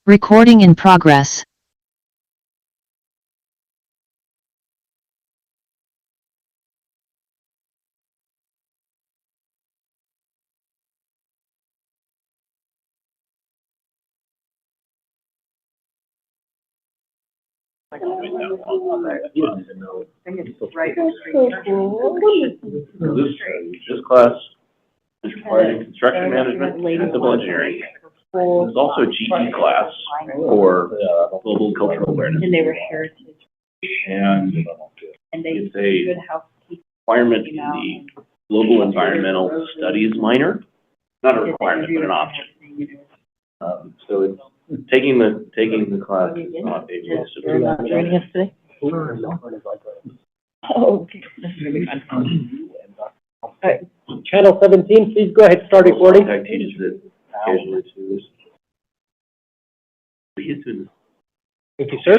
Recording in progress. This class is required in construction management and civil engineering. It's also a GE class for global cultural awareness. And they were heritage. And And they it's a good housekeeping. requirement in the global environmental studies minor. Not a requirement, but an option. So it's taking the class is not a must. You're not joining us today? Oh, okay. This is gonna be fun. All right. Channel 17, please go ahead and start recording. I teach that occasionally too. Thank you, sir.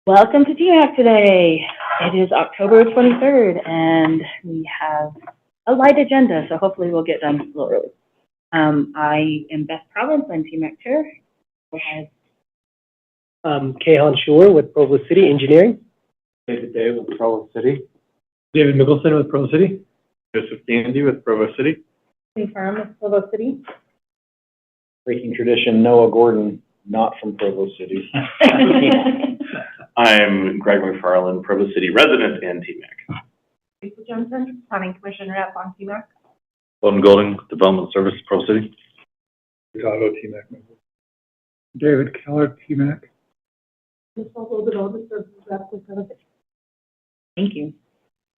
Welcome to TMAC today. It is October 23rd, and we have a light agenda, so hopefully we'll get done a little early. I am Beth Province, I'm TMAC Chair. Go ahead. Kahan Shore with Provo City Engineering. David Day with Provo City. David Mickelson with Provo City. Joseph Gandy with Provo City. Firm with Provo City. Breaking tradition, Noah Gordon, not from Provo City. I'm Greg McFarland, Provo City resident and TMAC. Lisa Johnson, Planning Commission rep on TMAC. Golden Golding, Development Service, Provo City. Chicago, TMAC member. David Keller, TMAC. Thank you.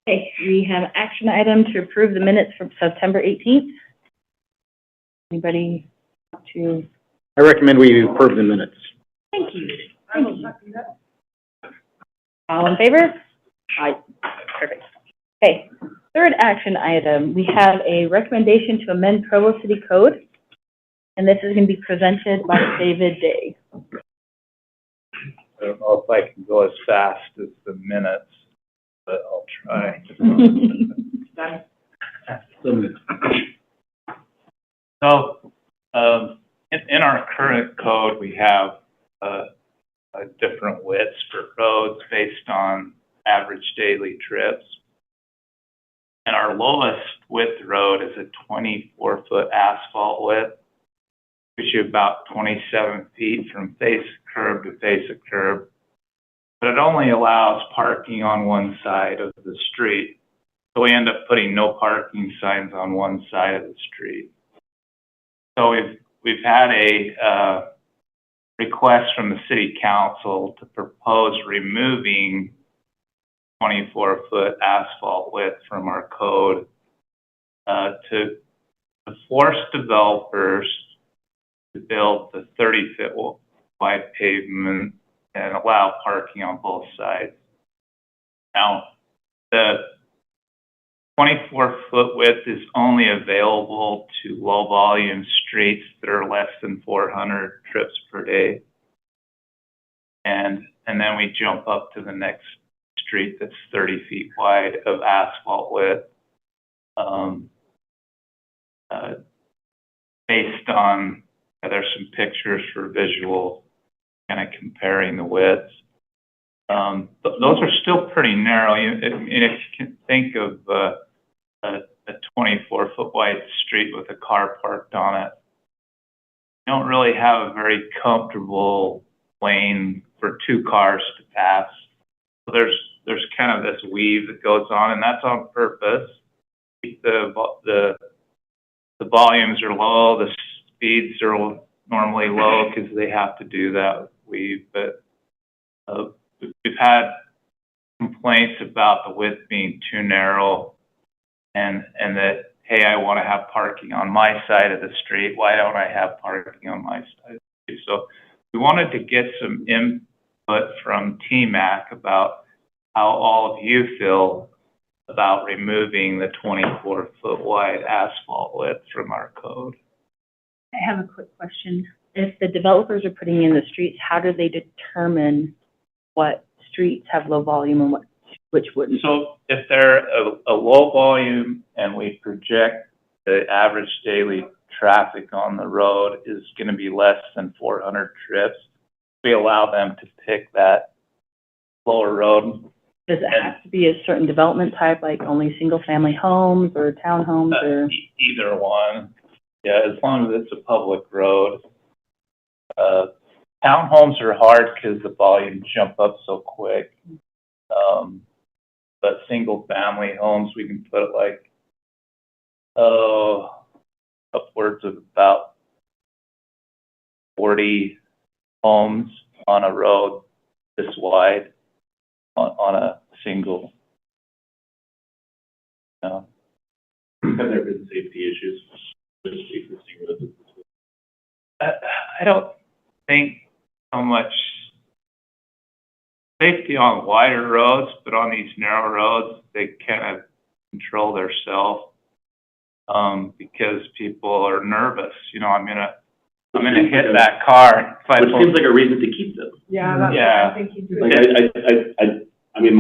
Okay, we have action item to approve the minutes from September 18th. Anybody want to? I recommend we approve the minutes. Thank you. All in favor? Aye. Perfect. Okay, third action item, we have a recommendation to amend Provo City Code, and this is going to be presented by David Day. I don't know if I can go as fast as the minutes, but I'll try. So, in our current code, we have different widths for roads based on average daily trips. And our lowest width road is a 24-foot asphalt width, which is about 27 feet from face of curb to face of curb. But it only allows parking on one side of the street. So we end up putting no parking signs on one side of the street. So we've had a request from the city council to propose removing 24-foot asphalt width from our code to force developers to build the 30-foot wide pavement and allow parking on both sides. Now, the 24-foot width is only available to low-volume streets that are less than 400 trips per day. And then we jump up to the next street that's 30 feet wide of asphalt width. Based on, there's some pictures for visual kind of comparing the widths. Those are still pretty narrow. If you can think of a 24-foot wide street with a car parked on it, you don't really have a very comfortable lane for two cars to pass. So there's kind of this weave that goes on, and that's on purpose. The volumes are low, the speeds are normally low because they have to do that weave. But we've had complaints about the width being too narrow, and that, hey, I want to have parking on my side of the street. Why don't I have parking on my side of the street? So we wanted to get some input from TMAC about how all of you feel about removing the 24-foot wide asphalt width from our code. I have a quick question. If the developers are putting in the streets, how do they determine what streets have low volume and which wouldn't? So if they're a low volume and we project the average daily traffic on the road is gonna be less than 400 trips. We allow them to pick that lower road. Does it have to be a certain development type, like only single-family homes or townhomes or? Either one. Yeah, as long as it's a public road. Townhomes are hard because the volumes jump up so quick. But single-family homes, we can put like, upwards of about 40 homes on a road this wide on a single. Have there been safety issues with existing roads? I don't think so much safety on wider roads, but on these narrow roads, they kind of control themselves, because people are nervous. You know, I'm gonna hit that car. Which seems like a reason to keep them. Yeah, Yeah. I think you do. Like I mean,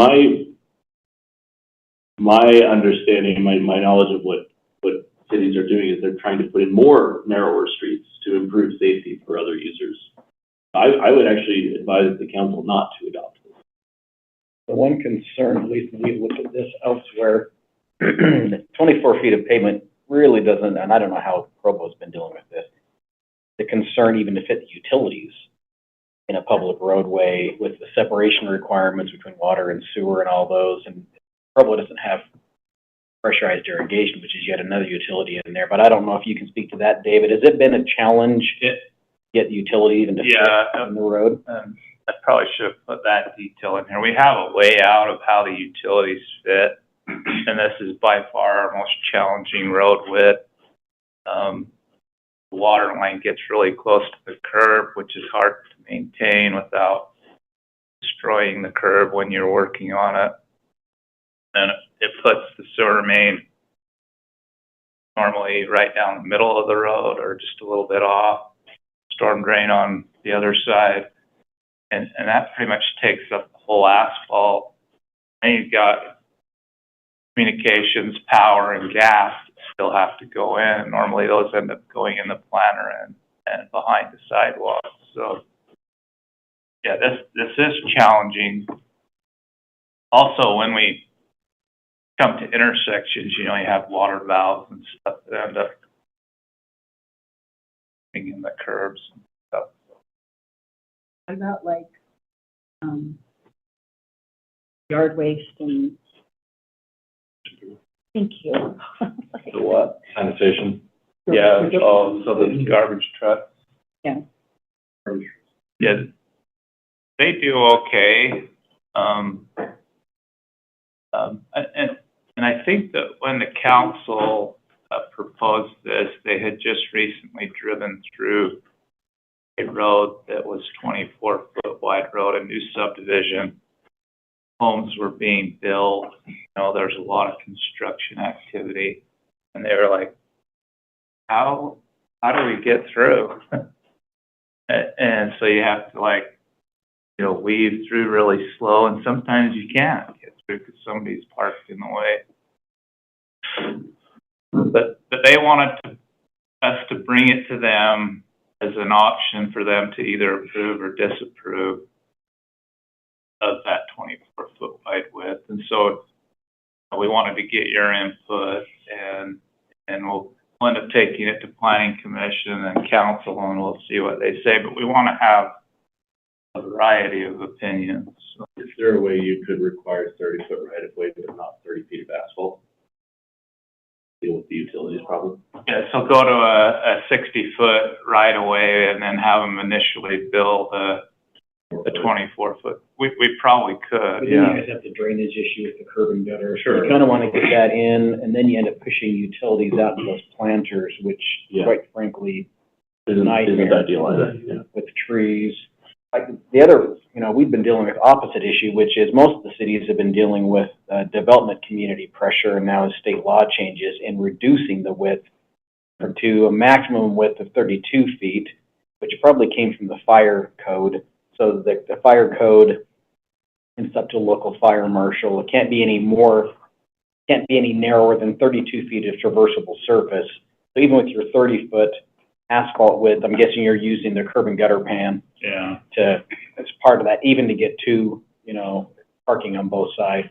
my understanding, my knowledge of what cities are doing is they're trying to put in more narrower streets to improve safety for other users. I would actually advise the council not to adopt this. The one concern, at least when we've looked at this elsewhere, 24 feet of pavement really doesn't, and I don't know how Provo's been dealing with this, the concern even to fit the utilities in a public roadway with the separation requirements between water and sewer and all those, and Provo doesn't have pressurized irrigation, which is yet another utility in there, but I don't know if you can speak to that, David. Has it been a challenge to get the utility even to fit on the road? I probably should have put that detail in here. We have a layout of how the utilities fit, and this is by far our most challenging road width. The water line gets really close to the curb, which is hard to maintain without destroying the curb when you're working on it. And it puts the sewer main normally right down the middle of the road or just a little bit off, storm drain on the other side. And that pretty much takes up the whole asphalt. And you've got communications, power, and gas that still have to go in. Normally those end up going in the planter and behind the sidewalk. So yeah, this is challenging. Also, when we come to intersections, you know, you have water valves and stuff that end up being in the curbs and stuff. What about like, yard waste and? Thank you. The what? Sanitation. Yeah, so the garbage trucks. Yeah. Yeah, they do okay. And I think that when the council proposed this, they had just recently driven through a road that was 24-foot wide road, a new subdivision. Homes were being built. You know, there's a lot of construction activity, and they were like, "How do we get through?" And so you have to, like, you know, weave through really slow, and sometimes you can't get through because somebody's parked in the way. But they wanted us to bring it to them as an option for them to either approve or disapprove of that 24-foot wide width. And so we wanted to get your input, and we'll end up taking it to Planning Commission and Council, and we'll see what they say. But we want to have a variety of opinions. So, Is there a way you could require 30-foot right-of-way, but not 30 feet of asphalt? Deal with the utilities problem? yeah, so go to a 60-foot right-of-way and then have them initially build a 24-foot. We probably could, But then yeah. you guys have the drainage issue with the curb and gutter. Sure. You kind of want to get that in, and then you end up pushing utilities out to those planters, which quite frankly, Isn't ideal either, yeah. with trees. Like the other, you know, we've been dealing with opposite issue, which is most of the cities have been dealing with development community pressure, and now state law changes in reducing the width to a maximum width of 32 feet, which probably came from the fire code. So the fire code, it's up to local fire marshal. It can't be any narrower than 32 feet of traversable surface. So even with your 30-foot asphalt width, I'm guessing you're using the curb and gutter pan Yeah. as part of that, even to get to, parking on both sides.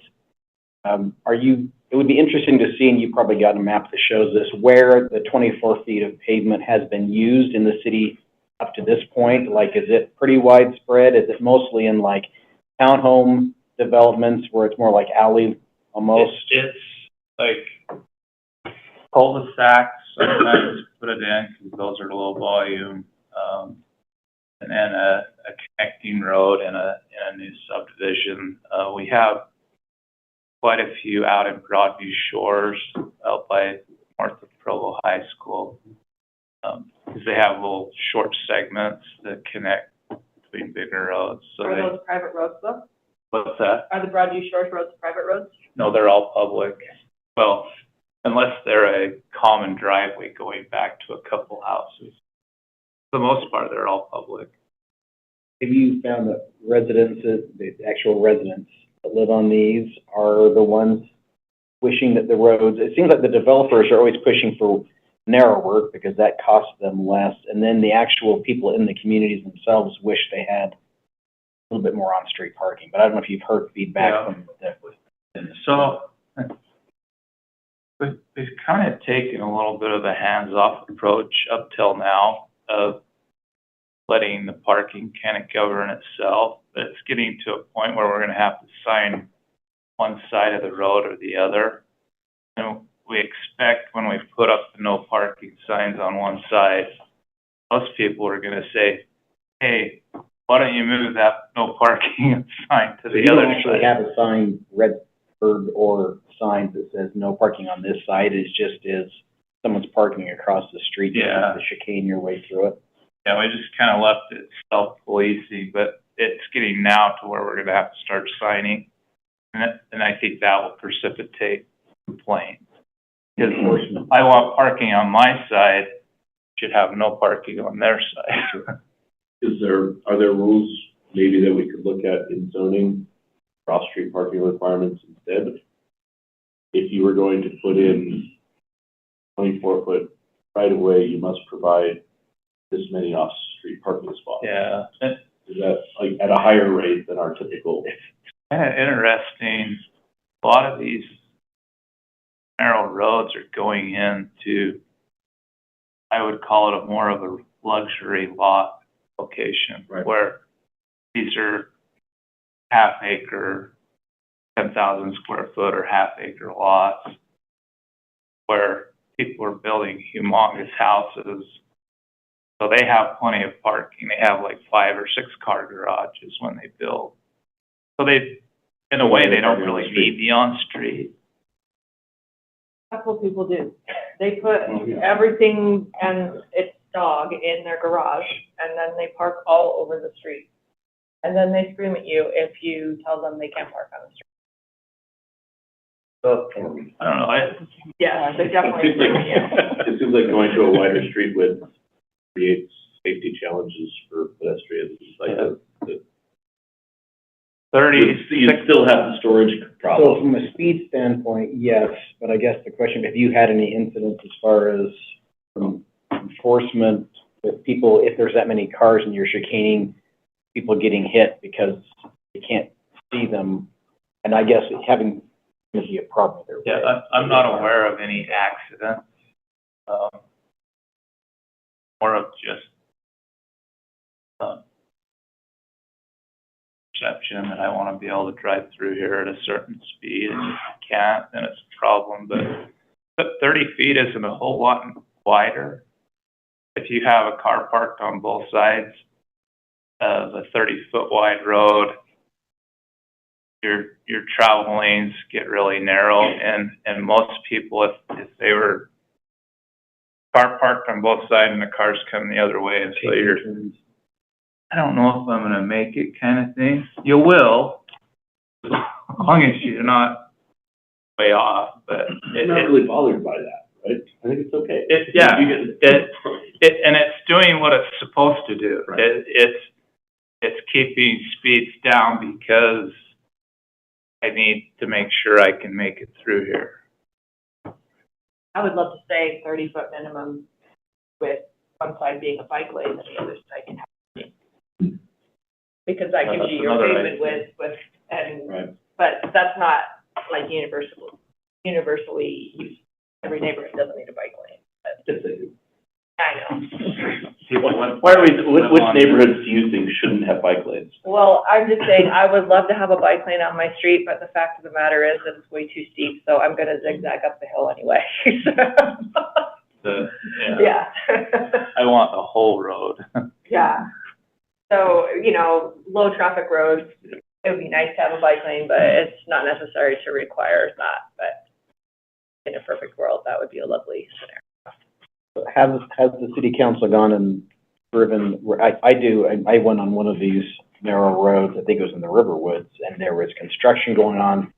It would be interesting to see, and you probably got a map that shows this, where the 24 feet of pavement has been used in the city up to this point. Like, is it pretty widespread? Is it mostly in like townhome developments where it's more like alley almost? It's like cul-de-sacs, sometimes put it in because those are low volume. And then a connecting road and a new subdivision. We have quite a few out in Broadview Shores, out by north of Provo High School, because they have little short segments that connect between bigger roads. So Are those private roads though? what's that? Are the Broadview Shores roads private roads? No, they're all public. Well, unless they're a common driveway going back to a couple houses. For the most part, they're all public. Have you found that the actual residents that live on these are the ones wishing that the roads, it seems like the developers are always pushing for narrower because that costs them less, and then the actual people in the communities themselves wish they had a little bit more on-street parking. But I don't know if you've heard feedback from the So we've kind of taken a little bit of a hands-off approach up till now of letting the parking kind of govern itself. But it's getting to a point where we're going to have to sign one side of the road or the other. And we expect when we put up the no parking signs on one side, most people are going to say, hey, why don't you move that no parking sign to the other side? You don't actually have a sign, red curb or sign that says no parking on this side. It's just someone's parking across the street. Yeah. To chicane your way through it. Yeah, we just kind of left it self-policing, but it's getting now to where we're going to have to start signing. And I think that will precipitate complaints. Because I want parking on my side, should have no parking on their side. Are there rules maybe that we could look at in zoning, cross-street parking requirements instead? If you were going to put in 24-foot right-of-way, you must provide this many off-street parking spots. Yeah. Is that like at a higher rate than our typical? Kind of interesting. A lot of these narrow roads are going into, I would call it more of a luxury lot location, Right. Where these are half-acre, 10,000 square foot or half-acre lots, where people are building humongous houses. So they have plenty of parking. They have like 5 or 6 car garages when they build. So in a way, they don't really need the on-street. That's what people do. They put everything and its dog in their garage, and then they park all over the street. And then they scream at you if you tell them they can't park on the street. So, I don't know. Yeah, they definitely scream at you. It seems like going to a wider street width creates safety challenges for pedestrians. Like the 30, you still have the storage So problem. from a speed standpoint, yes, but I guess the question, have you had any incidents as far as enforcement with people, if there's that many cars and you're chicaning, people getting hit because you can't see them? And I guess having to be a problem there. yeah, I'm not aware of any accidents. More of just perception that I want to be able to drive through here at a certain speed, and if I can't, then it's a problem. But 30 feet isn't a whole lot wider. If you have a car parked on both sides of a 30-foot wide road, your travel lanes get really narrow, and most people, if they were car parked on both sides and the cars come the other way, and so I don't know if I'm gonna make it kind of thing. You will, as long as you're not way off, but I'm not really bothered by that, right? I think it's okay. And it's doing what it's supposed to do. Right. It's keeping speeds down because I need to make sure I can make it through here. I would love to say 30-foot minimum with one side being a bike lane and the other side can have. Because that gives you your That's another pavement width and, Right. but that's not like universally used. Every neighborhood doesn't need a bike lane. Yes, they do. I know. Why are we, which neighborhoods do you think shouldn't have bike lanes? Well, I'm just saying, I would love to have a bike lane on my street, but the fact of the matter is that it's way too steep, so I'm gonna zigzag up the hill anyway. Yeah. I want the whole road. Yeah. So, you know, low traffic roads, it would be nice to have a bike lane, but it's not necessary to require that, but in a perfect world, that would be a lovely scenario. Has the city council gone and driven, I went on one of these narrow roads, I think it was in the Riverwoods, and there was construction going on,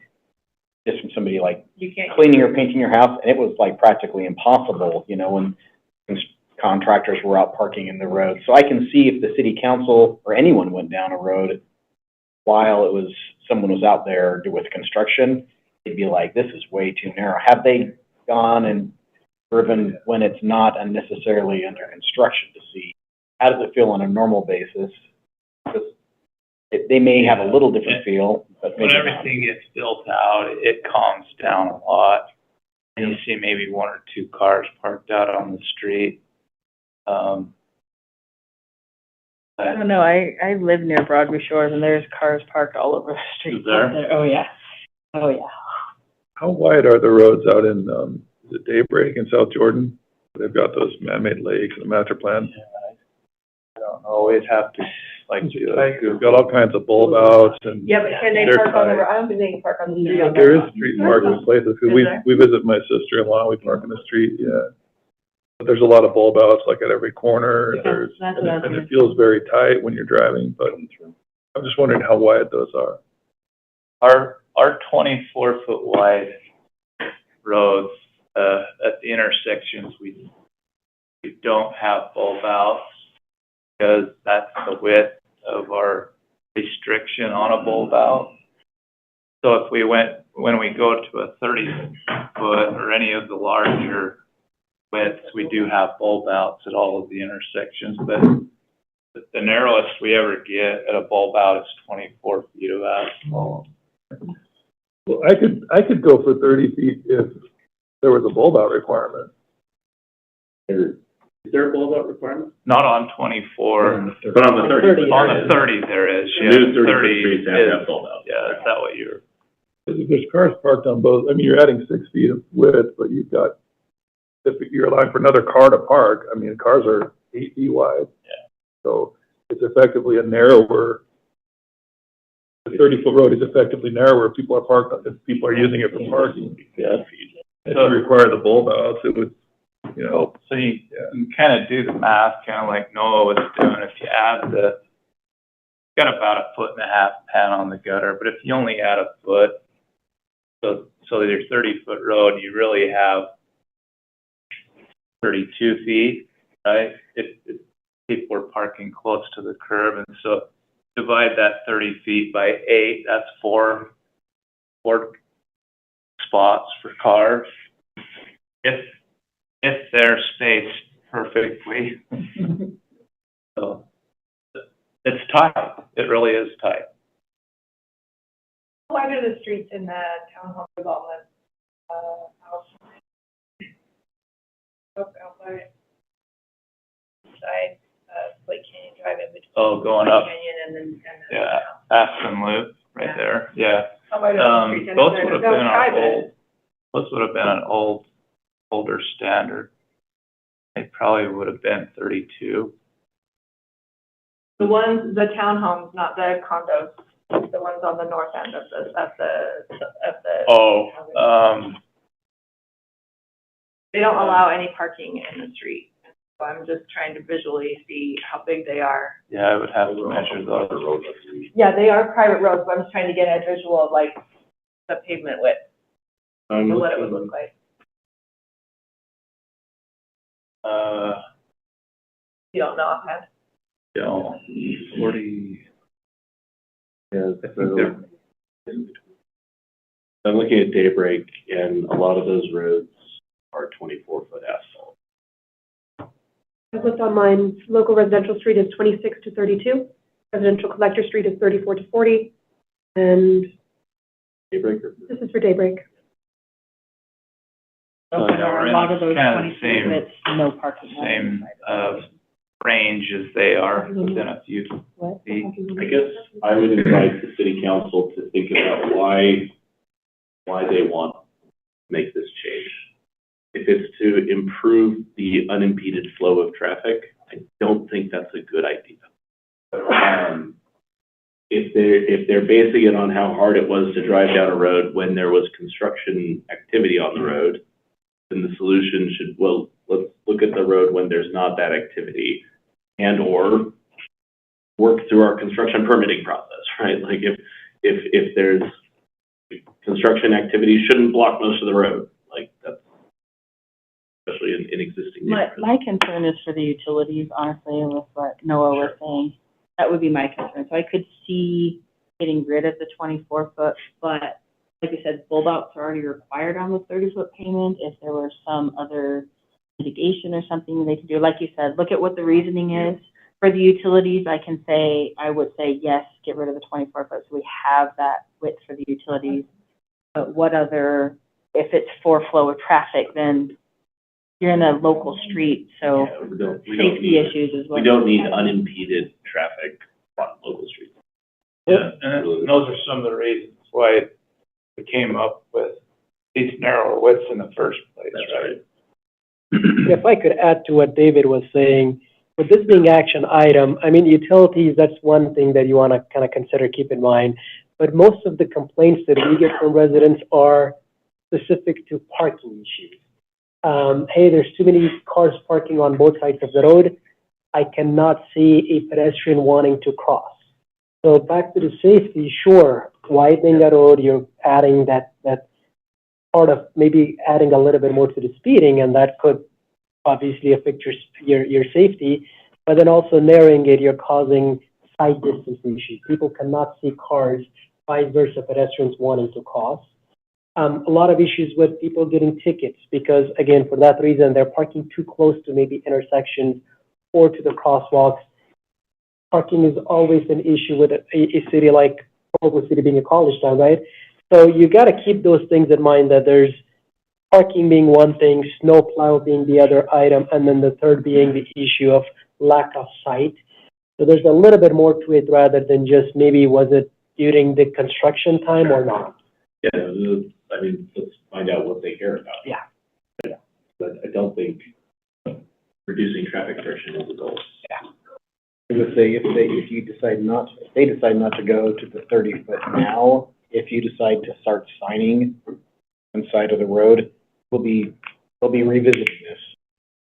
just from somebody like You can't. cleaning or painting your house, and it was like practically impossible, you know, when contractors were out parking in the road. So I can see if the city council or anyone went down a road while someone was out there with construction, they'd be like, this is way too narrow. Have they gone and driven when it's not unnecessarily under construction to see how does it feel on a normal basis? Because they may have a little different feel, but When maybe everything gets built out, it calms down a lot. And you see maybe one or two cars parked out on the street. I don't know, I live near Broadway Shores and there's cars parked all over the street. Is there? out there. Oh, yeah. Oh, yeah. How wide are the roads out in, the Daybreak in South Jordan? They've got those man-made lakes and the master plan. I don't always have to, like, They've got all kinds of bulb outs and. Yeah, but can they They're park on the, tight. I don't think they can park on the street. No. There is street parking in places, because Is there? we visit my sister-in-law, we park in the street, yeah. But there's a lot of bulb outs, like at every corner, there's, That's and what I was and gonna it feels very tight when you're driving, but I'm just wondering how wide those are. Our 24-foot wide roads, at the intersections, we don't have bulb outs because that's the width of our restriction on a bulb out. So if when we go to a 30-foot or any of the larger widths, we do have bulb outs at all of the intersections, but the narrowest we ever get at a bulb out is 24 feet of asphalt. Well, I could go for 30 feet if there was a bulb out requirement. Is there a bulb out requirement? Not on 24. But on the 30. On the 30 there is, yeah. New 30 30 streets have to is- have bulb out. Yeah, is that what you're? If there's cars parked on both, I mean, you're adding 6 feet of width, but you've got, if you're allowing for another car to park, I mean, cars are 8 feet wide. Yeah. So it's effectively a narrower, the 30-foot road is effectively narrower if people are parked, if people are using it for parking. Yeah. If you require the bulb outs, it would, you know, So you can kind of do the math, kind of like Noah was doing. If you add got about 1.5 feet pan on the gutter, but if you only add a foot, so your 30-foot road, you really have 32 feet, right? If people are parking close to the curb, and so divide that 30 feet by 8, that's four spots for cars. If they're spaced perfectly. So it's tight. It really is tight. How wide are the streets in the townhome development, house? Out by side, Lake Canyon Drive in between. Oh, going up. Canyon and then. Yeah, Aspen Loop right there. Yeah. How wide are the streets? Those would have been our private. old. Those would have been an older standard. They probably would have been 32. The ones, the townhomes, not the condos, the ones on the north end of the. Oh, They don't allow any parking in the street. So I'm just trying to visually see how big they are. yeah, I would have to measure those. Yeah, they are private roads, but I'm just trying to get a visual of like the pavement width, or what it would look like. You don't know offhand? You know, 40. Yeah, I think they're. I'm looking at Daybreak, and a lot of those roads our 24-foot asphalt. I looked online, local residential street is 26 to 32, residential collector street is 34 to 40, and Daybreaker. this is for Daybreak. So there are a lot of those Kind of the 23 same- with no parking. Same, range as they are within a few What? feet. I guess I would invite the city council to think about why they want to make this change. If it's to improve the unimpeded flow of traffic, I don't think that's a good idea. If they're basing it on how hard it was to drive down a road when there was construction activity on the road, then the solution should, well, let's look at the road when there's not that activity, and or work through our construction permitting process, right? Like if there's construction activity, shouldn't block most of the road, like that's especially in existing neighborhoods. My concern is for the utilities, honestly, with what Noah was saying. That would be my concern. So I could see getting rid of the 24-foot, but like I said, bulb outs are already required on the 30-foot payment. If there were some other mitigation or something they could do, like you said, look at what the reasoning is. For the utilities, I would say, yes, get rid of the 24-foot, so we have that width for the utilities. But what other, if it's for flow of traffic, then you're in a local street, so Yeah, we don't safety need- issues as well. We don't need unimpeded traffic on local streets. Yeah, and those are some of the reasons why we came up with these narrower widths in the first place, That's right? If I could add to what David was saying, with this being action item, I mean, utilities, that's one thing that you want to kind of consider, keep in mind. But most of the complaints that we get from residents are specific to parking issues. Hey, there's too many cars parking on both sides of the road. I cannot see a pedestrian wanting to cross. So back to the safety, sure, widening the road, you're adding that part of maybe adding a little bit more to the speeding, and that could obviously affect your safety, but then also narrowing it, you're causing sight distance issues. People cannot see cars, vice versa, pedestrians wanting to cross. A lot of issues with people getting tickets because, again, for that reason, they're parking too close to maybe intersections or to the crosswalks. Parking is always an issue with a city like Oklahoma City being a college town, right? So you got to keep those things in mind, that there's parking being one thing, snow plow being the other item, and then the third being the issue of lack of sight. So there's a little bit more to it rather than just maybe was it during the construction time or not. Yeah, I mean, let's find out what they care about. Yeah. But I don't think reducing traffic friction is the goal. I would say if they decide not to go to the 30-foot now, if you decide to start signing on the side of the road, they'll be revisiting this,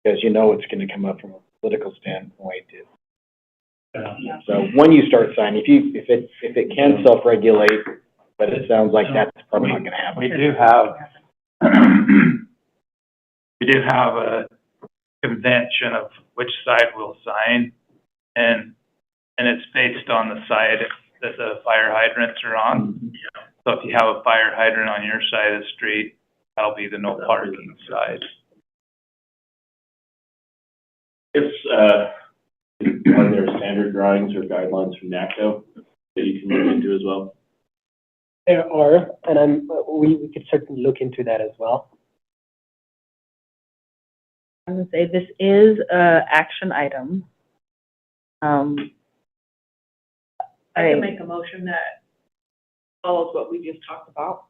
because you know it's going to come up from a political standpoint. So when you start signing, if it can self-regulate, but it sounds like that's probably not going to happen. We do have a convention of which side we'll sign, and it's based on the side that the fire hydrants are on. So if you have a fire hydrant on your side of the street, that'll be the no parking side. Are there standard drawings or guidelines from NACO that you can look into as well? There are, and we could certainly look into that as well. I would say this is a action item. I can make a motion that follows what we just talked about.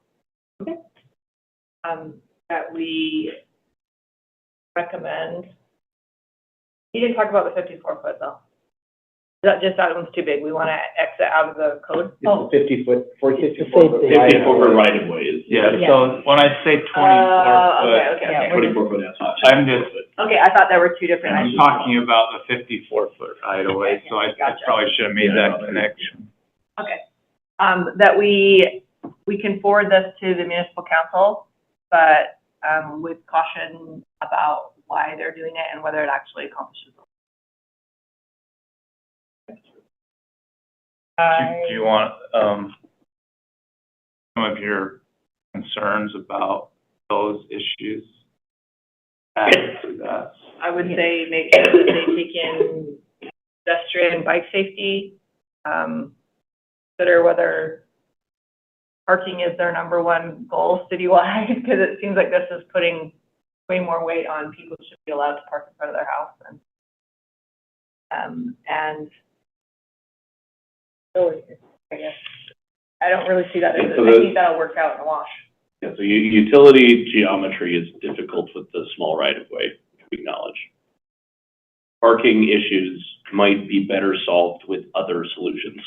Okay. That we recommend, you didn't talk about the 54-foot though. That one's too big, we want to exit out of the code? It's a 50-foot, 40, It's the 54-foot same thing. right 54-foot right of ways. Yeah, Yeah. so when I say 24-foot, okay. 24-foot asphalt. I'm just, Okay, I thought there were two different I'm items. talking about the 54-foot right of way, so I Gotcha. probably should have made that connection. Okay. That we can forward this to the municipal council, but, with caution about why they're doing it and whether it actually accomplishes it. Do you want, some of your concerns about those issues? add to that. I would say make sure that they take in pedestrian and bike safety, consider whether parking is their number one goal citywide, because it seems like this is putting way more weight on people who should be allowed to park in front of their house. And so I guess I don't really see that as, So I think that'll work out in a wash. Yeah, so utility geometry is difficult with the small right-of-way, we acknowledge. Parking issues might be better solved with other solutions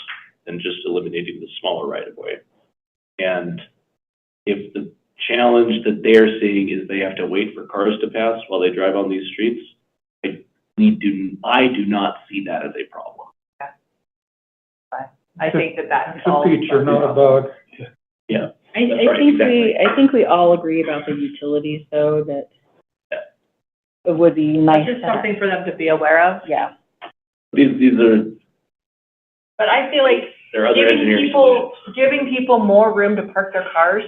than just eliminating the smaller right-of-way. And if the challenge that they're seeing is they have to wait for cars to pass while they drive on these streets, I do not see that as a problem. I think that's It's a all. feature, not about. Yeah. I think we all agree about the utilities, though, that it would be nice It's just to have. something for them to be aware of. Yeah. These are, But I feel like there are other engineering solutions. giving people more room to park their cars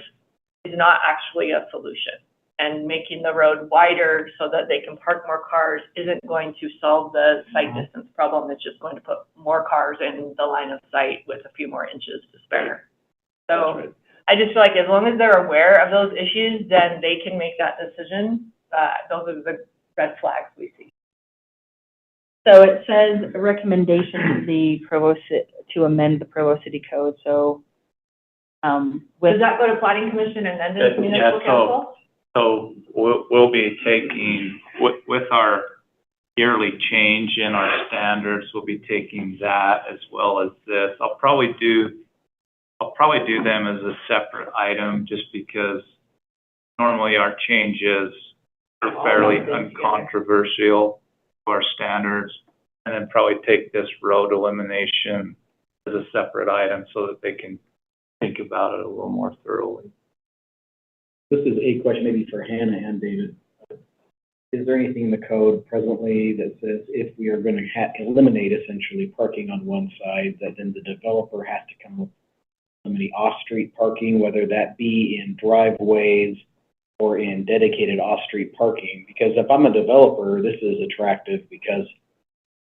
is not actually a solution. And making the road wider so that they can park more cars isn't going to solve the sight distance problem. It's just going to put more cars in the line of sight with a few more inches to spare. So That's right. I just feel like as long as they're aware of those issues, then they can make that decision. Those are the red flags we see. So it says a recommendation to the to amend the Provo City Code, so, with. Does that go to planning commission and then to municipal council? So we'll be taking, with our yearly change in our standards, we'll be taking that as well as this. I'll probably do them as a separate item just because normally our changes are fairly uncontroversial to our standards, and then probably take this road elimination as a separate item so that they can think about it a little more thoroughly. This is a question maybe for Hannah and David. Is there anything in the code presently that says if we are going to eliminate essentially parking on one side, that then the developer has to come up with limiting off-street parking, whether that be in driveways or in dedicated off-street parking? Because if I'm a developer, this is attractive because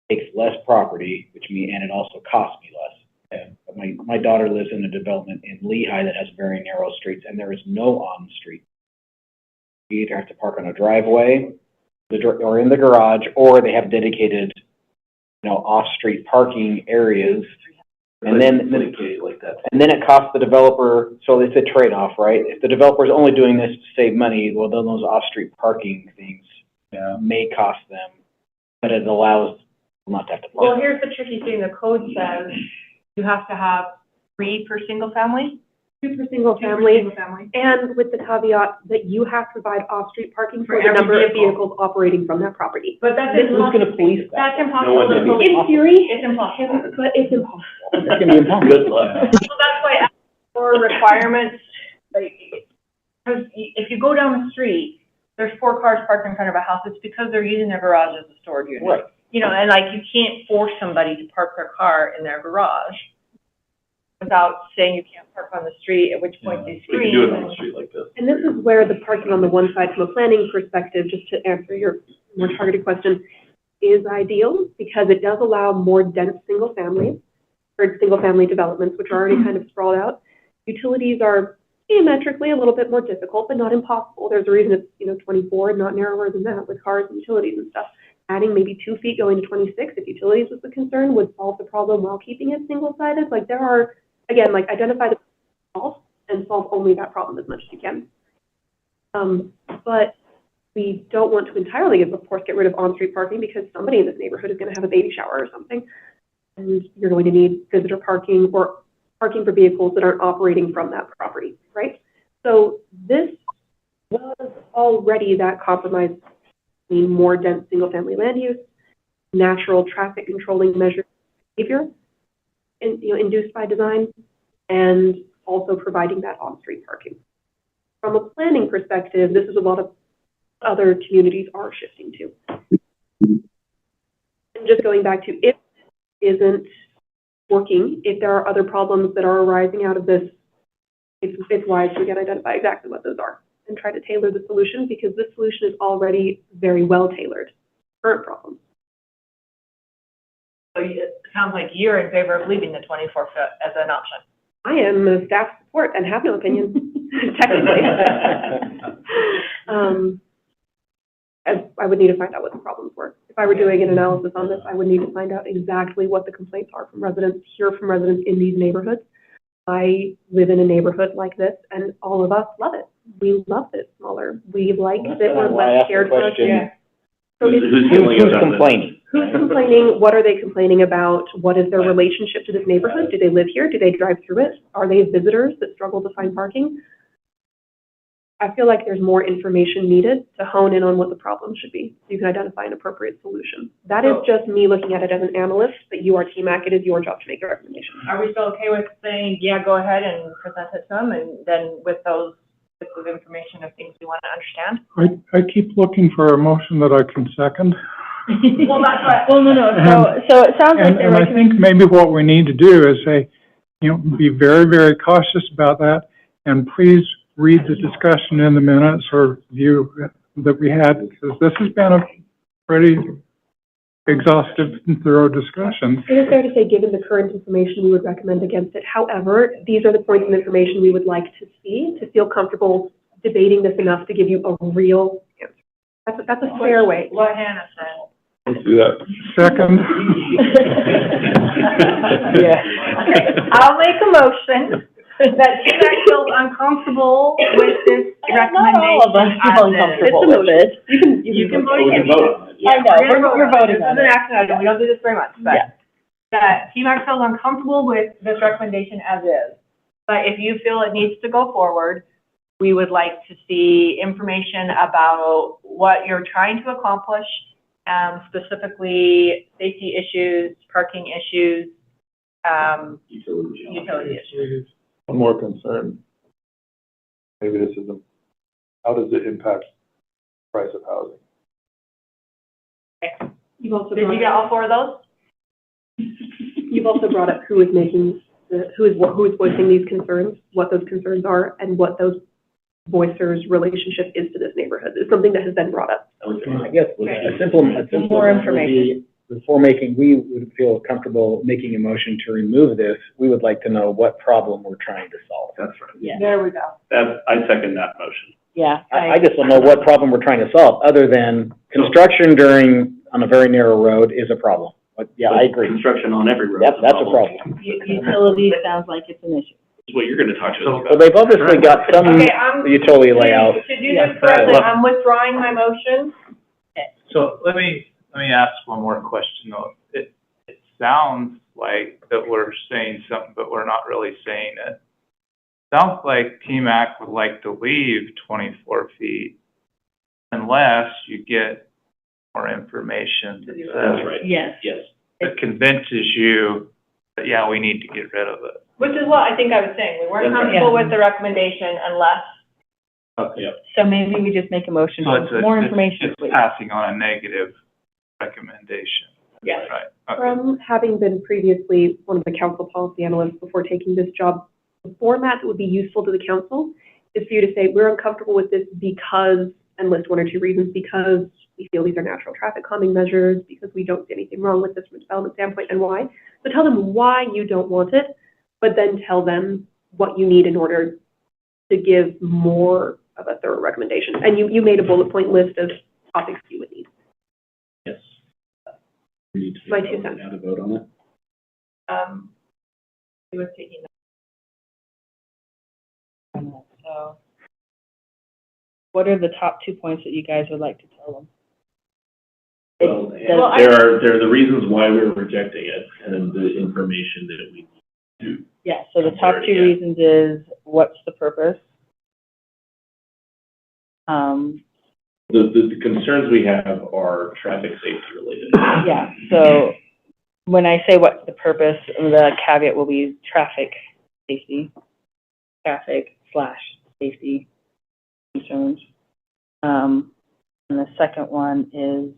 it takes less property, and it also costs me less. But my daughter lives in a development in Lehigh that has very narrow streets, and there is no on-street. You either have to park on a driveway, or in the garage, or they have dedicated, off-street parking areas. And then like that. And then it costs the developer, so it's a trade-off, right? If the developer is only doing this to save money, well, then those off-street parking things may cost them, but it allows them not to have to park. Well, here's the tricky thing. The code says you have to have 3 per single family. 2 per single 2 per family, single family. and with the caveat that you have to provide off-street parking For for the every number of vehicle. vehicles operating from that property. But that's Who's going to police that? That's impossible. No one to did. police. In theory, It's impossible. but it's impossible. It's going to be impossible. Good luck. So that's why for requirements, like, because if you go down the street, there's 4 cars parked in front of a house, it's because they're using their garage as a storage unit. Right. And like, you can't force somebody to park their car in their garage without saying you can't park on the street, at which point they We scream. can do it on the street like this. And this is where the parking on the one side, from a planning perspective, just to answer your more targeted question, is ideal because it does allow more dense single family developments, which are already kind of sprawled out. Utilities are geometrically a little bit more difficult, but not impossible. There's a reason it's 24 and not narrower than that with cars and utilities and stuff. Adding maybe 2 feet going to 26, if utilities was the concern, would solve the problem while keeping it single-sided. Like there are, again, like identify the problem and solve only that problem as much as you can. But we don't want to entirely, of course, get rid of on-street parking because somebody in this neighborhood is going to have a baby shower or something. And you're going to need visitor parking or parking for vehicles that aren't operating from that property, right? So this was already that compromise between more dense single-family land use, natural traffic controlling measure behavior, induced by design, and also providing that on-street parking. From a planning perspective, this is a lot of other communities are shifting to. And just going back to if it isn't working, if there are other problems that are arising out of this, it's wise to again identify exactly what those are and try to tailor the solution, because this solution is already very well tailored. Current problems. So it sounds like you're in favor of leaving the 24-foot as an option. I am a staff support and have no opinion, technically. I would need to find out what the problems were. If I were doing an analysis on this, I would need to find out exactly what the complaints are from residents, hear from residents in these neighborhoods. I live in a neighborhood like this, and all of us love it. We love it smaller. We like that we're less scared for us. Yeah. So Who's Who's complaining? who's complaining? What are they complaining about? What is their relationship to this neighborhood? Do they live here? Do they drive through it? Are they visitors that struggle to find parking? I feel like there's more information needed to hone in on what the problem should be, so you can identify an appropriate solution. That is just me looking at it as an analyst, but you are TMAC, it is your job to make a recommendation. Are we still okay with saying, yeah, go ahead and present it to them, and then with those bits of information of things we want to understand? I keep looking for a motion that I can second. Well, that's what. Well, no, so it sounds like they're And I think maybe what we need to do is say, be very, very cautious about that, and please read the discussion in the minutes or view that we had, because this has been a pretty exhaustive and thorough discussion. It is fair to say, given the current information, we would recommend against it. However, these are the points of information we would like to see to feel comfortable debating this enough to give you a real answer. That's a fair way. What Hannah said. Let's do that. Second. Yeah. Okay, I'll make a motion that TMAC feels uncomfortable with this recommendation. Not all of us feel uncomfortable with it. You can vote We can against vote it. on it. I know, we're voting This on is an it. action item, we don't do this very much, but Yeah. that TMAC feels uncomfortable with this recommendation as is. But if you feel it needs to go forward, we would like to see information about what you're trying to accomplish, specifically safety issues, parking issues, utility issues. One more concern. Maybe this isn't, how does it impact price of housing? You've also Did you get all four of those? You've also brought up who is making, who is voicing these concerns, what those concerns are, and what those voicers' relationship is to this neighborhood. It's something that has been brought up. I guess a simple More information. before we would feel comfortable making a motion to remove this, we would like to know what problem we're trying to solve. That's right. Yeah. There we go. I second that motion. Yeah. I just don't know what problem we're trying to solve, other than construction on a very narrow road is a problem. But yeah, I agree. Construction on every road. That's a problem. Utility sounds like it's an issue. That's what you're gonna talk to us Well, about. they've obviously got some Okay, utility layout. To do this correctly, I'm withdrawing my motion. So let me ask one more question though. It sounds like that we're saying something, but we're not really saying it. Sounds like TMAC would like to leave 24 feet unless you get more information That's right. Yes. Yes. that convinces you that, yeah, we need to get rid of it. Which is what I think I was saying. We weren't That's right. comfortable with the recommendation unless. Yep. So maybe we just make a motion So it's for more it's information, please. passing on a negative recommendation. Yes. Right. Okay. From having been previously one of the council policy analysts before taking this job, the format that would be useful to the council is for you to say, we're uncomfortable with this because, and list one or two reasons, because we feel these are natural traffic calming measures, because we don't see anything wrong with this from a development standpoint, and why. So tell them why you don't want it, but then tell them what you need in order to give more of a thorough recommendation. And you made a bullet point list of topics you would need. Yes. We need to My 2 cents. How to vote on it. He was taking So what are the top 2 points that you guys would like to tell them? Well, Well, there are the reasons why we're rejecting it, and then the information that we need to. Yeah, so the top 2 Yeah. reasons is, what's the purpose? The concerns we have are traffic safety related. Yeah, so when I say what's the purpose, the caveat will be traffic safety, traffic/safety concerns. And the second one is,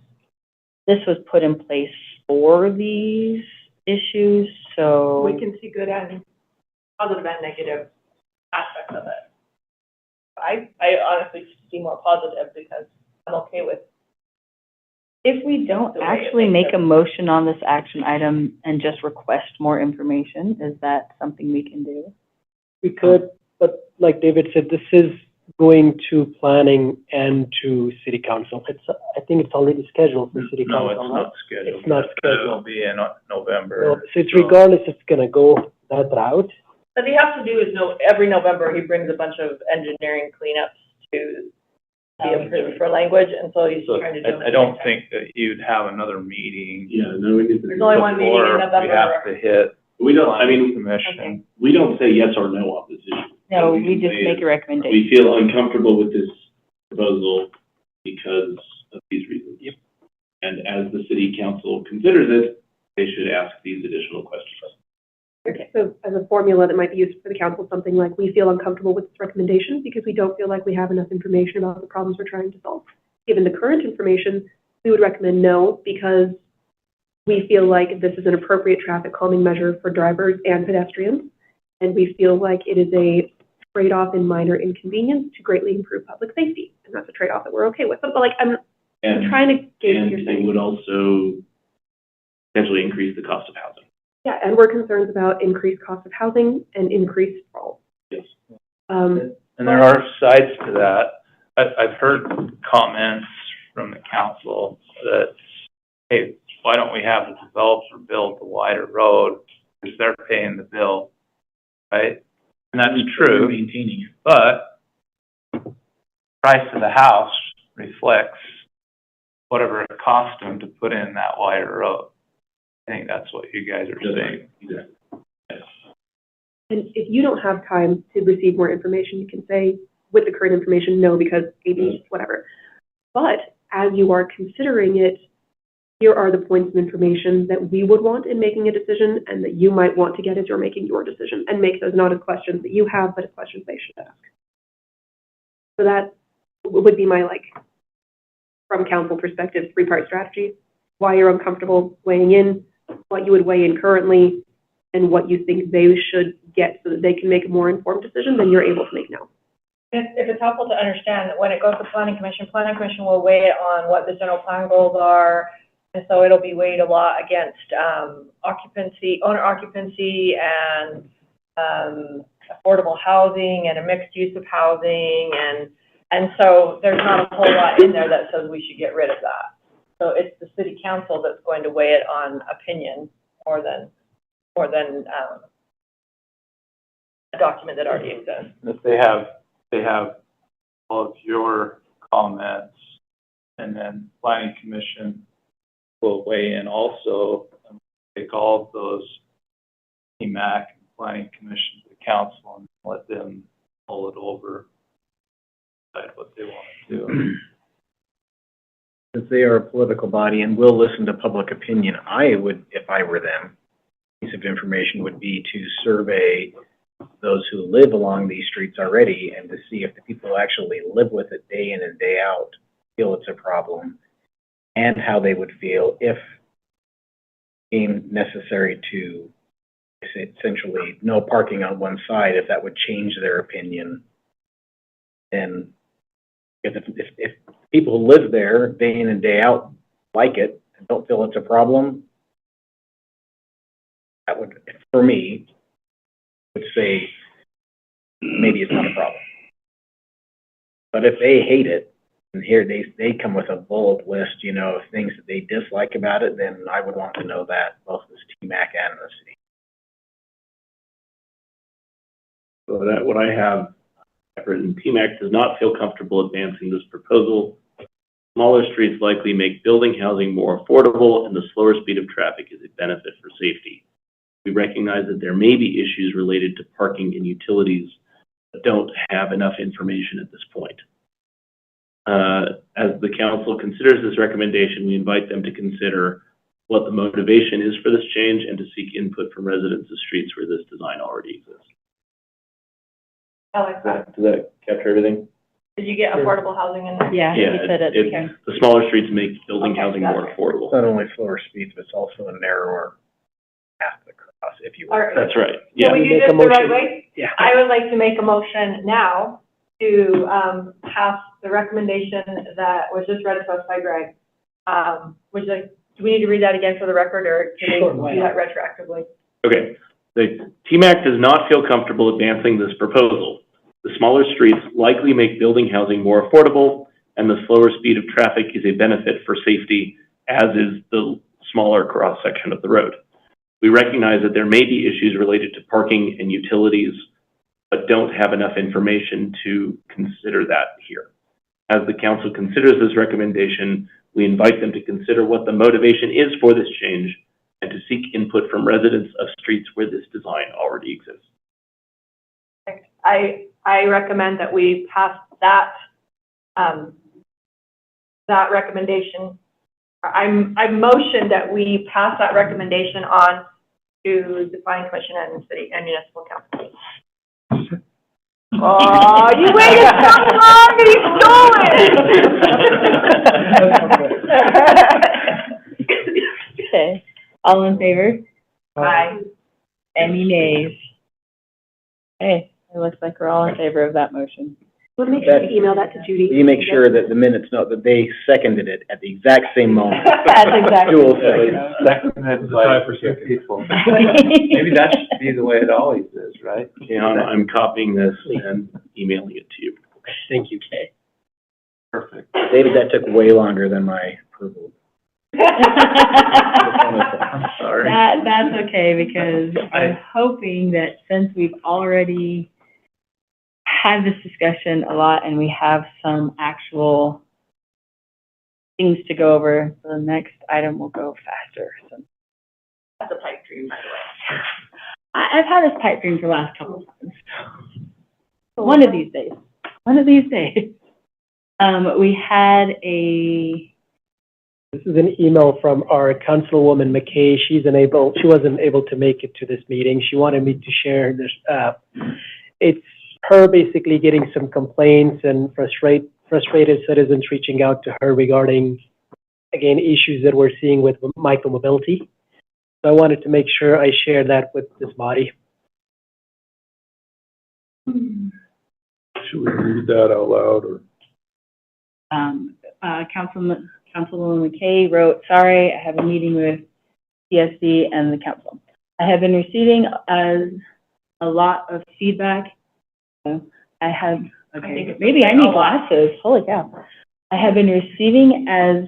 this was put in place for these issues, so. We can see good and positive and negative aspects of it. I honestly see more positive because I'm okay with. If we don't The way it actually makes make a sense. motion on this action item and just request more information, is that something we can do? We could, but like David said, this is going to planning and to city council. I think it's already scheduled for city No, council, it's right? not scheduled. It's not but scheduled. It'll be in November. No, so it's regardless, it's gonna go that route. What he has to do is every November, he brings a bunch of engineering cleanups to be approved for language, and so he's So trying to do them. I don't think that you'd have another meeting Yeah, no, we need to. There's only one meeting in before November. we have to hit We don't, I planning mean, commission. we don't say yes or no on this issue. No, What we can just say make is a recommendation. We feel uncomfortable with this proposal because of these reasons. Yep. And as the city council considers it, they should ask these additional questions. Okay, so as a formula that might be used for the council, something like, we feel uncomfortable with this recommendation because we don't feel like we have enough information about the problems we're trying to solve. Given the current information, we would recommend no, because we feel like this is an appropriate traffic calming measure for drivers and pedestrians. And we feel like it is a trade-off in minor inconvenience to greatly improve public safety. And that's a trade-off that we're okay with. But like, I'm trying to gauge what you're And they saying. would also potentially increase the cost of housing. Yeah, and we're concerned about increased cost of housing and increased sprawl. Yes. And there are sides to that. I've heard comments from the council that, hey, why don't we have the developer build the wider road because they're paying the bill, right? And that's true. Maintaining it. But price of the house reflects whatever it cost them to put in that wider road. I think that's what you guys are saying. Exactly. And if you don't have time to receive more information, you can say with the current information, no, because maybe whatever. But as you are considering it, here are the points of information that we would want in making a decision and that you might want to get as you're making your decision, and make those not as questions that you have, but as questions they should ask. So that would be my, like, from council perspective, three-part strategy: why you're uncomfortable weighing in, what you would weigh in currently, and what you think they should get so that they can make a more informed decision than you're able to make now. If it's helpful to understand that when it goes to planning commission will weigh it on what the general plan goals are. And so it'll be weighed a lot against, owner occupancy and, affordable housing and a mixed use of housing. And so there's not a whole lot in there that says we should get rid of that. So it's the city council that's going to weigh it on opinion more than a document that already exists. If they have all of your comments, and then planning commission will weigh in also, and take all of those TMAC and planning commission to the council and let them mull it over, decide what they want to do. Since they are a political body and will listen to public opinion, I would, if I were them, piece of information would be to survey those who live along these streets already and to see if the people who actually live with it day in and day out feel it's a problem, and how they would feel if deemed necessary to essentially no parking on one side, if that would change their opinion. Then if people who live there day in and day out like it and don't feel it's a problem, that would, for me, would say maybe it's not a problem. But if they hate it, and here they come with a bullet list, you know, of things that they dislike about it, then I would want to know that, both as TMAC and the city. So that, what I have, I've written, TMAC does not feel comfortable advancing this proposal. Smaller streets likely make building housing more affordable, and the slower speed of traffic is a benefit for safety. We recognize that there may be issues related to parking and utilities, but don't have enough information at this point. As the council considers this recommendation, we invite them to consider what the motivation is for this change and to seek input from residents of streets where this design already exists. I like that. Does that capture everything? Did you get affordable housing in there? Yeah, Yeah, he said it. it's, the smaller streets make building Okay, housing got more it. affordable. It's not only slower speeds, but it's also a narrower path across, if you will. All right. That's right, Can yeah. we do Make this a the right motion. way? Yeah. I would like to make a motion now to, pass the recommendation that was just read to us by Greg. Would you like, do we need to read that again for the record, or can Sure, we why do not? that retroactively? Okay. The TMAC does not feel comfortable advancing this proposal. The smaller streets likely make building housing more affordable, and the slower speed of traffic is a benefit for safety, as is the smaller cross-section of the road. We recognize that there may be issues related to parking and utilities, but don't have enough information to consider that here. As the council considers this recommendation, we invite them to consider what the motivation is for this change and to seek input from residents of streets where this design already exists. I recommend that we pass that, that recommendation. I motion that we pass that recommendation on to the planning commission and city and municipal council. Oh, you waited so long and you stole it! Okay, all in favor? Aye. Any nays? Okay, it looks like we're all in favor of that motion. We'll make sure to email that to Judy. You make sure that the minutes note that they seconded it at the exact same moment. That's exactly. Dual what second. Seconded by two people. Maybe that should be the way it always is, right? Yeah, I'm copying this and emailing it to you. Thank you, Kay. Perfect. David, that took way longer than my approval. I'm sorry. That's okay, because I'm hoping that since we've already had this discussion a lot and we have some actual things to go over, the next item will go faster. So That's a pipe dream, by the way. I've had this pipe dream for the last couple of times. One of these days. We had This is an email from our Councilwoman McKay. She wasn't able to make it to this meeting. She wanted me to share this. It's her basically getting some complaints and frustrated citizens reaching out to her regarding, again, issues that we're seeing with micromobility. So I wanted to make sure I share that with this body. Should we read that out loud, or? Councilwoman McKay wrote, "Sorry, I have a meeting with CSD and the council. I have been receiving a lot of feedback." Maybe I need glasses. Holy cow. "I have been receiving as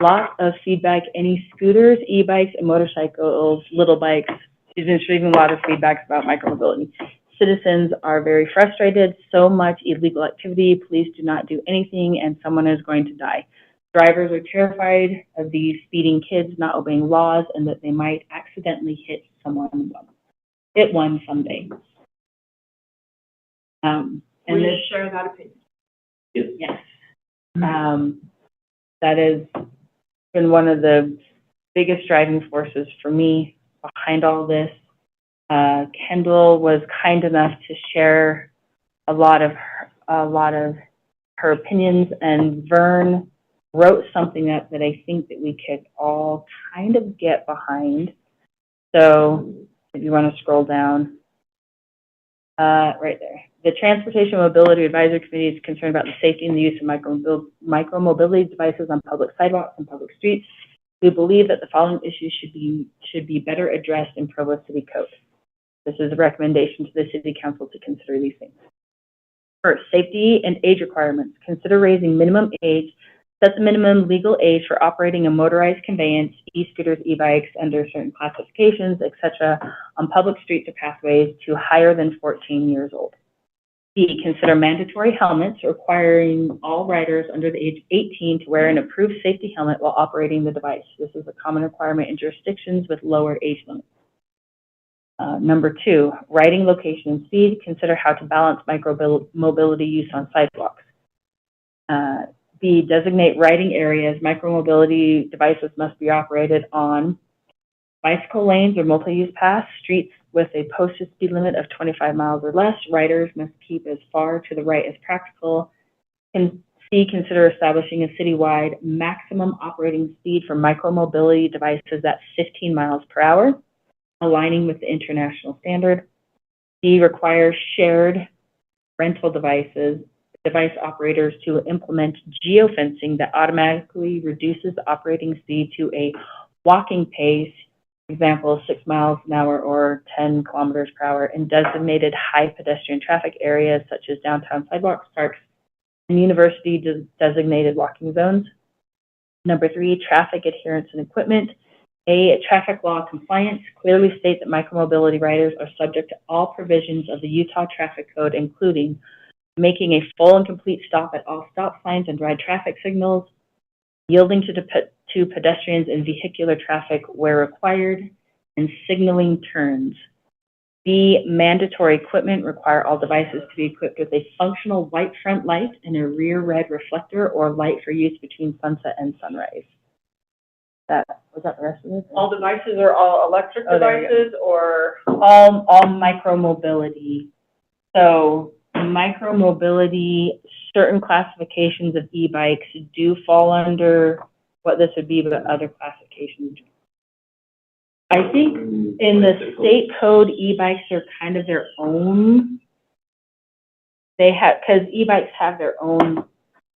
lots of feedback, any scooters, e-bikes, and motorcycles, little bikes." She's been receiving a lot of feedback about micromobility. "Citizens are very frustrated. So much illegal activity. Please do not do anything and someone is going to die. Drivers are terrified of these speeding kids not obeying laws and that they might accidentally hit one someday." And We this, share that opinion. yes, that has been one of the biggest driving forces for me behind all this. Kendall was kind enough to share a lot of her opinions, and Vern wrote something that I think that we could all kind of get behind. So if you want to scroll down, right there. "The Transportation Mobility Advisory Committee is concerned about the safety and the use of micromobility devices on public sidewalks and public streets. We believe that the following issues should be better addressed in Provo City Code. This is a recommendation to the City Council to consider these things. First, safety and age requirements. Consider raising minimum age, set the minimum legal age for operating a motorized conveyance, e-scooters, e-bikes under certain classifications, etc., on public streets or pathways to higher than 14 years old. B, consider mandatory helmets, requiring all riders under the age of 18 to wear an approved safety helmet while operating the device. This is a common requirement in jurisdictions with lower age limits. Number 2, riding location and speed. Consider how to balance micromobility use on sidewalks. B, designate riding areas. Micromobility devices must be operated on bicycle lanes or multi-use paths, streets with a posted speed limit of 25 miles or less. Riders must keep as far to the right as practical. C, consider establishing a citywide maximum operating speed for micromobility devices at 15 miles per hour, aligning with the international standard. D, require shared rental devices device operators to implement geofencing that automatically reduces the operating speed to a walking pace, example, 6 miles an hour or 10 kilometers per hour in designated high pedestrian traffic areas such as downtown sidewalks, parks, and university designated walking zones. Number 3, traffic adherence and equipment. A, traffic law compliance clearly state that micromobility riders are subject to all provisions of the Utah Traffic Code, including making a full and complete stop at all stop signs and red traffic signals, yielding to pedestrians and vehicular traffic where required, and signaling turns. B, mandatory equipment require all devices to be equipped with a functional white front light and a rear red reflector or light for use between sunset and sunrise. Was that the rest of it? All devices are all electric Oh, there you go. devices, or? All micromobility. So micromobility, certain classifications of e-bikes do fall under what this would be, but other classifications. I think in the state code, e-bikes are kind of their own. They have, because e-bikes have their own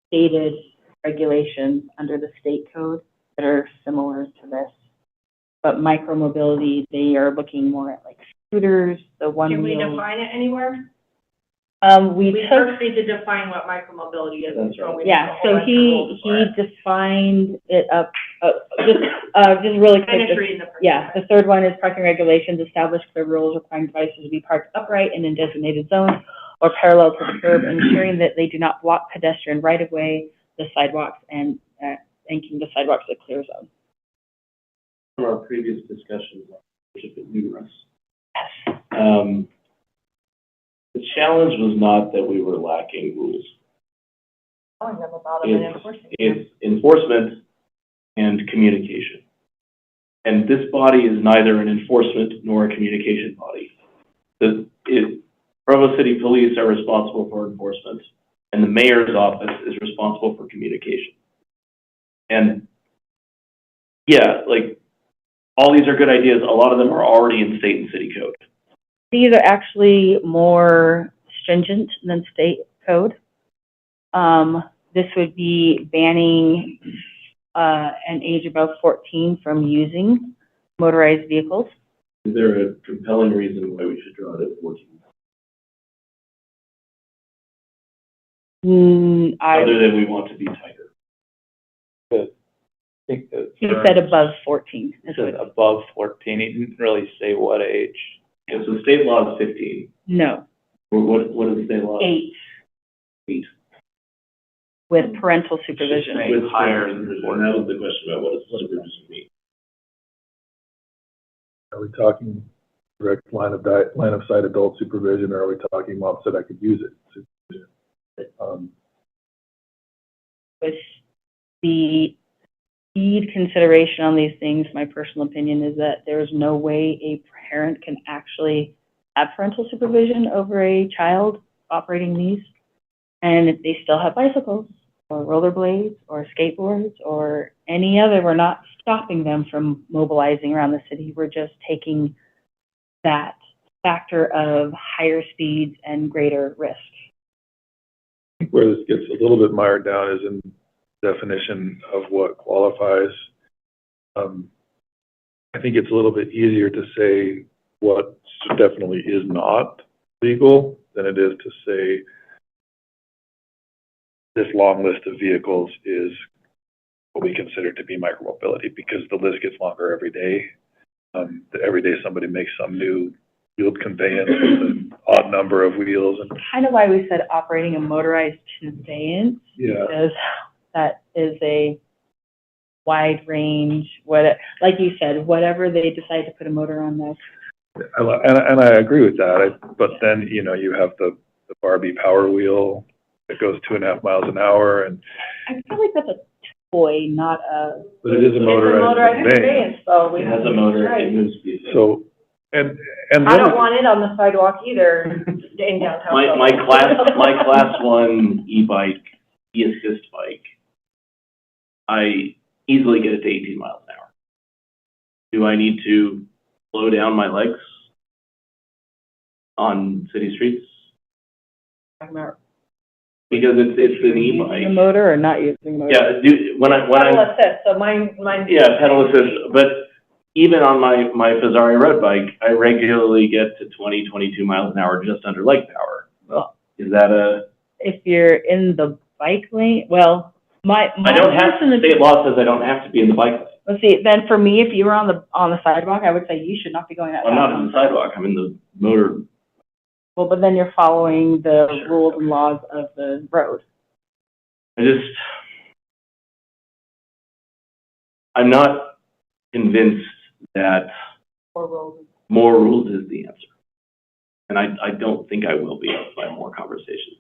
stated regulations under the state code that are similar to this. But micromobility, they are looking more at like scooters, the one Can we wheel. define it anywhere? We We took, first need to define what micromobility is. before we yeah, make a so whole bunch of rules for he it. defined it up, just really quick. Finish reading the first Yeah, one. the third one is parking regulations, establish clear rules requiring devices to be parked upright and in designated zones or parallel to the curb, ensuring that they do not block pedestrian right-of-way, the sidewalks, and keeping the sidewalks a clear zone. From our previous discussions, which have been numerous, the challenge was not that we were lacking rules. Telling them about them and enforcing them. It's enforcement and communication. And this body is neither an enforcement nor a communication body. Provo City Police are responsible for enforcement, and the mayor's office is responsible for communication. And yeah, like, all these are good ideas. A lot of them are already in state and city code. These are actually more stringent than state code. This would be banning an age above 14 from using motorized vehicles. Is there a compelling reason why we should draw it at 14? Other than we want to be tighter. I think that. He said above 14. He said above 14, he didn't really say what age. Yeah, so state law is 15. No, What is the state law? 8 8. with parental supervision. With higher supervision. And that was the question about what does supervision mean? Are we talking direct line of sight adult supervision, or are we talking mom said I could use it? Supervision? With the speed consideration on these things, my personal opinion is that there's no way a parent can actually have parental supervision over a child operating these. And if they still have bicycles or rollerblades or skateboards or any other, we're not stopping them from mobilizing around the city. We're just taking that factor of higher speeds and greater risk. Where this gets a little bit mired down is in definition of what qualifies. I think it's a little bit easier to say what definitely is not legal than it is to say this long list of vehicles is what we consider to be micromobility, because the list gets longer every day. Every day somebody makes some new wheeled conveyance with an odd number of wheels. And Kind of why we said operating a motorized conveyance, yeah, because that is a wide range, like you said, whatever they decide to put a motor on there. and I agree with that. But then, you know, you have the Barbie Power Wheel that goes 2.5 miles an hour, and I feel like that's a toy, not a. but it is a motorized conveyance. So we It has a motor, it moves people. So, and I don't want it on the sidewalk either in downtown. My class 1 e-bike, e-assist bike, I easily get it to 18 miles an hour. Do I need to slow down my legs on city streets? because it's an Using a e-bike. motor or not using a motor? Yeah, when Pedal I, assist, so mine. yeah, pedal assist, but even on my Fazari road bike, I regularly get to 20, 22 miles an hour just under leg power. Well, Is that if you're in the bike lane, well, my I don't have, person is- state law says I don't have to be in the bike lane. Let's see, then for me, if you were on the sidewalk, I would say you should not be going that fast. I'm not on the sidewalk, I'm in the motor. Well, but then you're following the Sure. rules and laws of the road. I'm not convinced that more rules is the answer. And I don't think I will be by more conversations.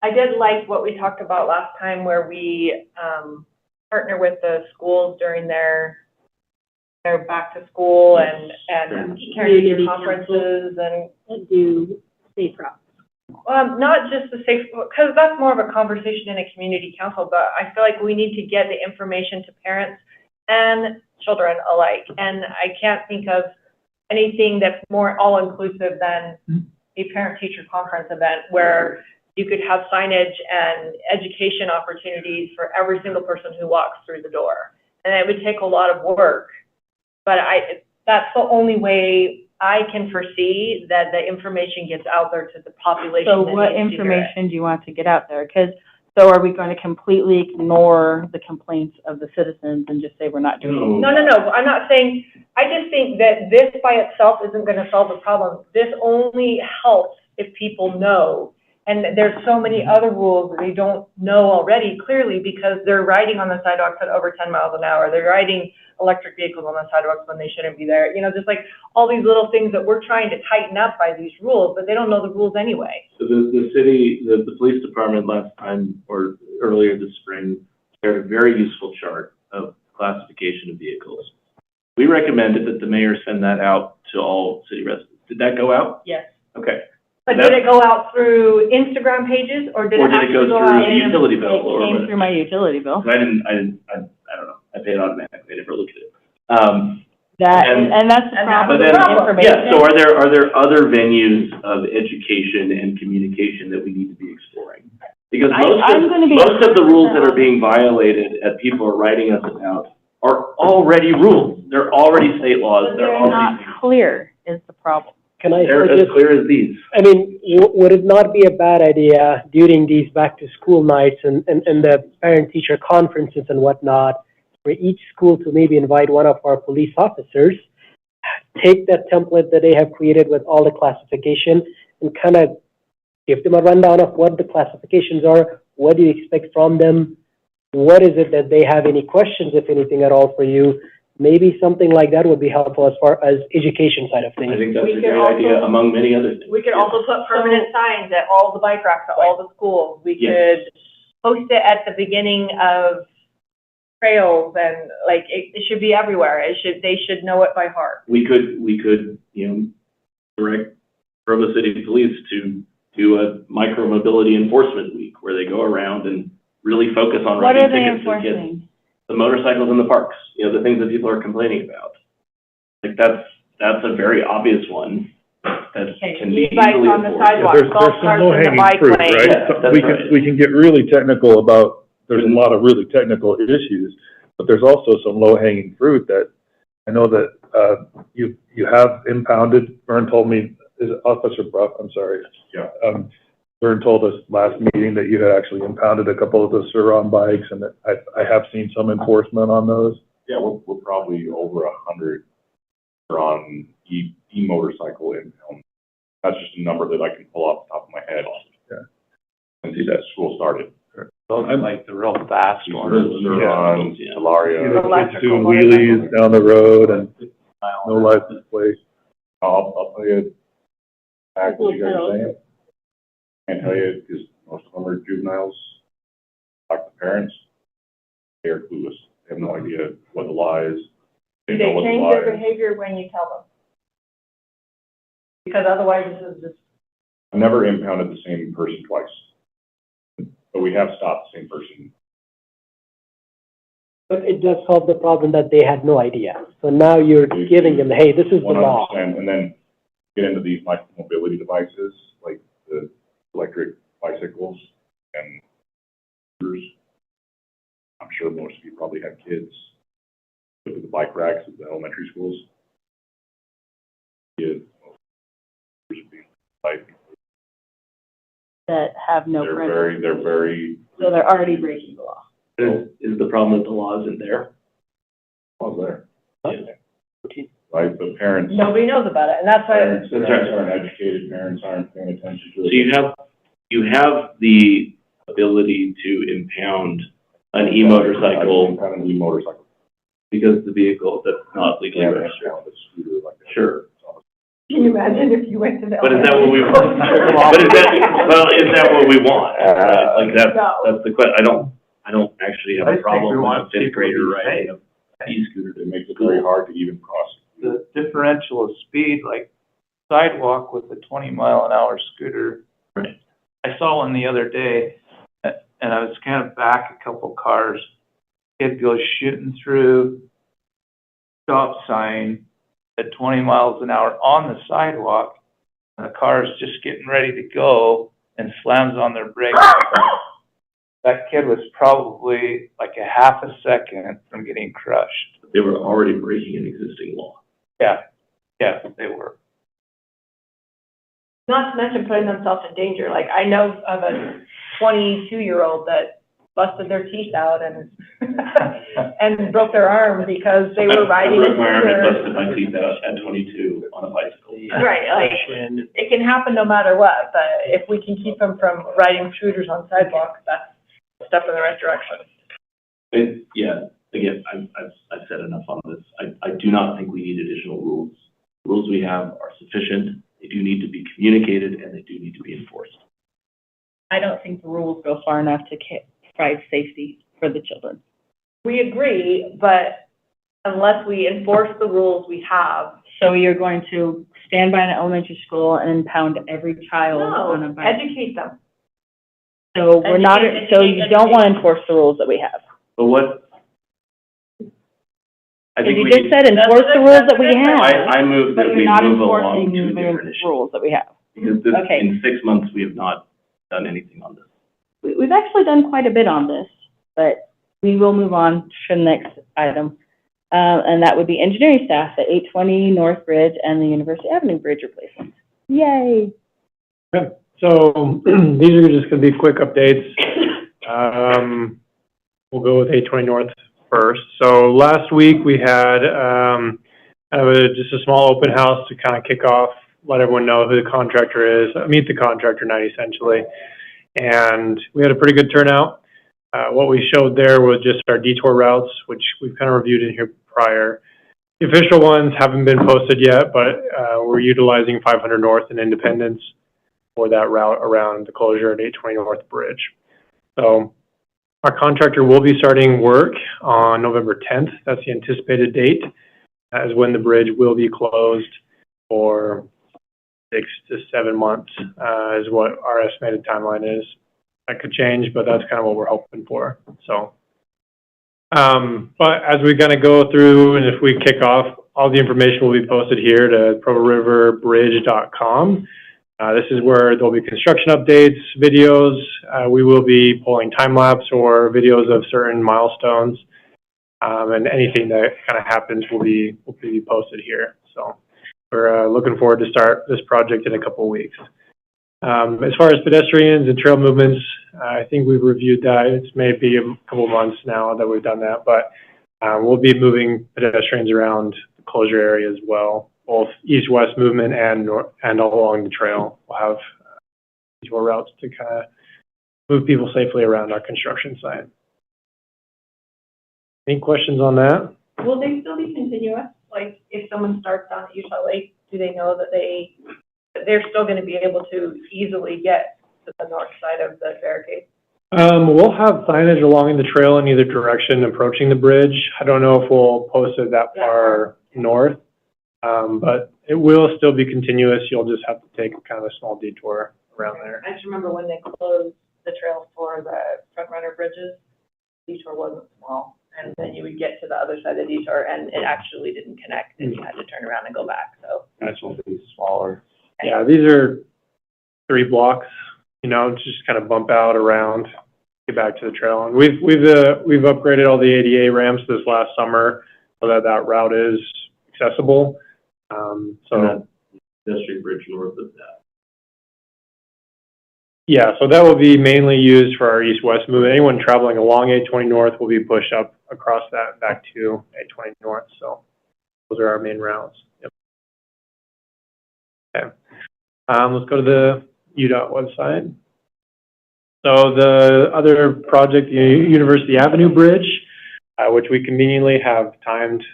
I did like what we talked about last time where we, partner with the schools during their back to school and parent teacher conferences and. Do safe routes. Not just the safe, because that's more of a conversation in a community council, but I feel like we need to get the information to parents and children alike. And I can't think of anything that's more all-inclusive than a parent-teacher conference event where you could have signage and education opportunities for every single person who walks through the door. And it would take a lot of work, but that's the only way I can foresee that the information gets out there to the population. So what information do you want to get out there? So are we going to completely ignore the complaints of the citizens and just say we're not doing it? No, I'm not saying, I just think that this by itself isn't gonna solve the problem. This only helps if people know. And there's so many other rules that they don't know already clearly because they're riding on the sidewalks at over 10 miles an hour. They're riding electric vehicles on the sidewalks when they shouldn't be there. You know, just like all these little things that we're trying to tighten up by these rules, but they don't know the rules anyway. So the city, the police department last time, or earlier this spring, shared a very useful chart of classification of vehicles. We recommended that the mayor send that out to all city residents. Did that go out? Yes. Okay. But did it go out through Instagram pages or did it actually go go through out? a utility bill? It came through my utility bill. I don't know. I paid automatically. I never looked at it. And that's the and that problem But with then, information. yeah, so are there other venues of education and communication that we need to be exploring? Because most of the rules that are being violated that people are writing us about are already rules. They're already state laws. They're not clear is the problem. Can I They're as suggest, clear as these. I mean, would it not be a bad idea during these back-to-school nights and the parent-teacher conferences and whatnot, for each school to maybe invite one of our police officers, take that template that they have created with all the classification and kind of give them a rundown of what the classifications are, what do you expect from them, what is it that they have any questions, if anything at all, for you. Maybe something like that would be helpful as far as education side of things. I think that's a great idea, among many other things. We could also put permanent signs at all the bike racks at all the schools. We could post it at the beginning of trails and like, it should be everywhere. They should know it by heart. We could, direct Provo City Police to do a micro-mobility enforcement week where they go around and really focus on What writing are they tickets to kids. enforcing? The motorcycles in the parks, the things that people are complaining about. Like that's a very obvious one that can be E-bikes easily on the enforced. sidewalk. There's some low-hanging fruit, right? Yeah, So that's we right. can get really technical about, there's a lot of really technical issues, but there's also some low-hanging fruit that I know that, you have impounded. Vern told me, is it Officer Bruff? I'm sorry. Yeah. Vern told us last meeting that you had actually impounded a couple of the Sur-Ron bikes, and that I have seen some enforcement on those. Yeah, we're probably over 100 on e-motorcycle impound. That's just a number that I can pull off the top of my head. Yeah. Since that school started. Those are like the real fast ones. Sur-Ron, Yeah. Solaria. Kids doing wheelies down the road and no license plate. I'll tell you, back what you guys are saying. Can't tell you, because most of them are juveniles, like the parents, they are clueless. They have no idea what the law is. Do They know they what the change law their is. behavior when you tell them? Because otherwise this is just. I've never impounded the same person twice. But we have stopped the same person. But it does solve the problem that they had no idea. So now you're giving them, hey, this is the law. 100%, and then get into these micro-mobility devices, like the electric bicycles. and I'm sure most of you probably have kids. Look at the bike racks at the elementary schools. Kids, like, That have no parental. they're very, So they're already breaking the law. Is the problem that the law isn't there? well, there, Yeah. right, but parents. Nobody knows about it, and that's why, Parents aren't educated, parents aren't paying attention to So it. you have the ability to impound an e-motorcycle Kind of an e-motorcycle. because the vehicle that's not legally Yeah, registered. a scooter like that. Sure. can you imagine if you went to the. But is that what we want? But is that what we want? Like that's the question. I don't actually have a problem with a fifth grader riding an e-scooter. It makes it very hard to even cross. The differential of speed, like sidewalk with a 20-mile-an-hour scooter. Right. I saw one the other day, and I was kind of back a couple cars. Kid goes shooting through stop sign at 20 miles an hour on the sidewalk, and the car's just getting ready to go and slams on their brakes. That kid was probably like a half a second from getting crushed. They were already breaking an existing law. Yeah, they were. Not to mention putting themselves in danger, like, I know of a 22-year-old that busted their teeth out and, and broke their arm because they were riding I a broke my arm and scooter. busted my teeth out at 22 on a bicycle. Right, like, it can happen no matter what, but if we can keep them from riding scooters on sidewalks, that's a step in the right direction. And, yeah, again, I've said enough on this. I do not think we need additional rules. The rules we have are sufficient. They do need to be communicated and they do need to be enforced. I don't think the rules go far enough to provide safety for the children. We agree, but unless we enforce the rules we have. So you're going to stand by an elementary school and impound every child on a No, bike? educate them. So we're not, so you don't want to enforce the rules that we have? But what? I Because think you we just need- said enforce the rules that we have, I move but that you're we not move along enforcing to the different issues. rules that we have. Because this, Okay. in 6 months, we have not done anything on this. We've actually done quite a bit on this, but we will move on to the next item. And that would be engineering staff at 820 North Bridge and the University Avenue Bridge replacement. Yay! So these are just gonna be quick updates. We'll go with 820 North first. So last week we had, just a small open house to kind of kick off, let everyone know who the contractor is, meet the contractor night essentially. And we had a pretty good turnout. What we showed there was just our detour routes, which we've kind of reviewed in here prior. The official ones haven't been posted yet, but we're utilizing 500 North and Independence for that route around the closure at 820 North Bridge. So our contractor will be starting work on November 10th. That's the anticipated date, as when the bridge will be closed for 6 to 7 months, is what our estimated timeline is. That could change, but that's kind of what we're hoping for. So, but as we kind of go through, and if we kick off, all the information will be posted here to protoriverbridge.com. This is where there'll be construction updates, videos. We will be pulling time lapse or videos of certain milestones, and anything that kind of happens will be posted here. So we're looking forward to start this project in a couple of weeks. As far as pedestrians and trail movements, I think we've reviewed that. It's maybe a couple of months now that we've done that, but we'll be moving pedestrians around the closure area as well, both east-west movement and all along the trail. We'll have detour routes to kind of move people safely around our construction site. Any questions on that? Will they still be continuous? Like, if someone starts down at Utah Lake, do they know that they're still gonna be able to easily get to the north side of the barricade? We'll have signage along the trail in either direction approaching the bridge. I don't know if we'll post it that far north, but it will still be continuous. You'll just have to take kind of a small detour around there. I just remember when they closed the trail for the front runner bridges, the detour wasn't small. And then you would get to the other side of the detour and it actually didn't connect and you had to turn around and go back, so. That's will be smaller. Yeah, these are 3 blocks you know, just kind of bump out around, get back to the trail. And we've upgraded all the ADA ramps this last summer so that that route is accessible. So Pedestrian bridge north of that. yeah, so that will be mainly used for our east-west movement. Anyone traveling along 820 north will be pushed up across that back to 820 north. So those are our main routes. Yep. Okay. Let's go to the UDOT website. So the other project, the University Avenue Bridge, which we conveniently have timed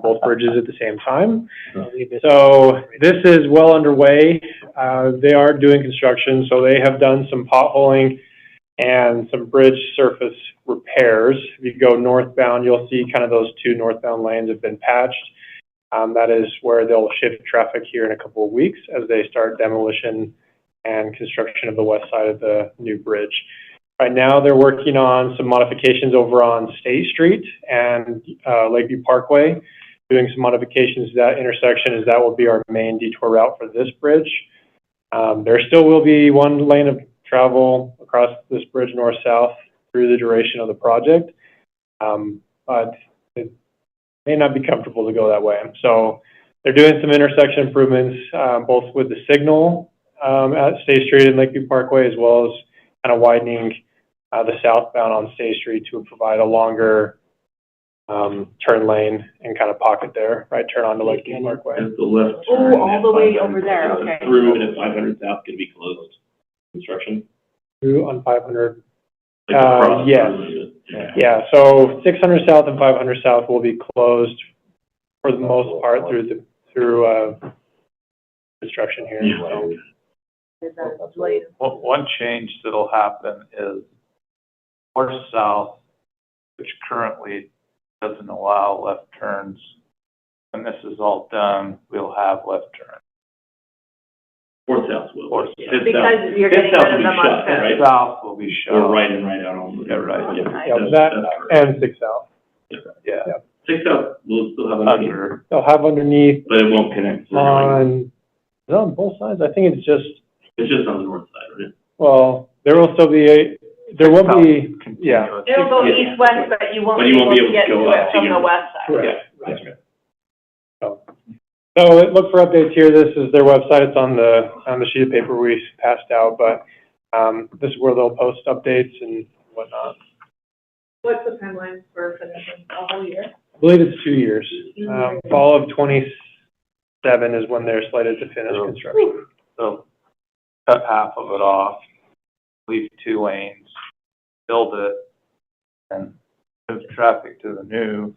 both bridges at the same time. So this is well underway. They are doing construction, so they have done some potholing and some bridge surface repairs. If you go northbound, you'll see kind of those two northbound lanes have been patched. That is where they'll shift traffic here in a couple of weeks as they start demolition and construction of the west side of the new bridge. Right now, they're working on some modifications over on State Street and Lakeview Parkway, doing some modifications to that intersection, as that will be our main detour route for this bridge. There still will be one lane of travel across this bridge north-south through the duration of the project, but it may not be comfortable to go that way. So they're doing some intersection improvements, both with the signal at State Street and Lakeview Parkway, as well as kind of widening the southbound on State Street to provide a longer turn lane and kind of pocket there, right turn onto Lakeview Parkway. And the left Oh, turn all at the way 500 over there, okay. Through and at 500 South can be closed. Construction. Through on 500. Like across Yes. through the- Yeah, so 600 South and 500 South will be closed for the most part through construction here. So. One change that'll happen is north-south, which currently doesn't allow left turns. When this is all done, we'll have left turns. North South will. North Fifth South. Because South- you're Fifth getting South rid of will be them on shut, Fifth. right? South will be shut. Or right and right out on. Yeah, right. Yeah, that and 6 South. Yeah. Six South will still have underneath, Under. They'll have underneath but it won't connect. to the line. on, is it on both sides? I think it's just, It's just on the north side, right? well, there will still be there will be, yeah. Continuous. It'll go Yeah. east-west, but you won't But be you able won't be to able get to go to up it from to the your- west side. Correct. Yeah, that's right. So look for updates here. This is their website. It's on the sheet of paper we passed out, but this is where they'll post updates and whatnot. What's the timeline for finishing a whole year? I believe it's 2 years. Fall of 27 is when they're slated to finish construction. So cut half of it off, leave 2 lanes, build it, and move traffic to the new,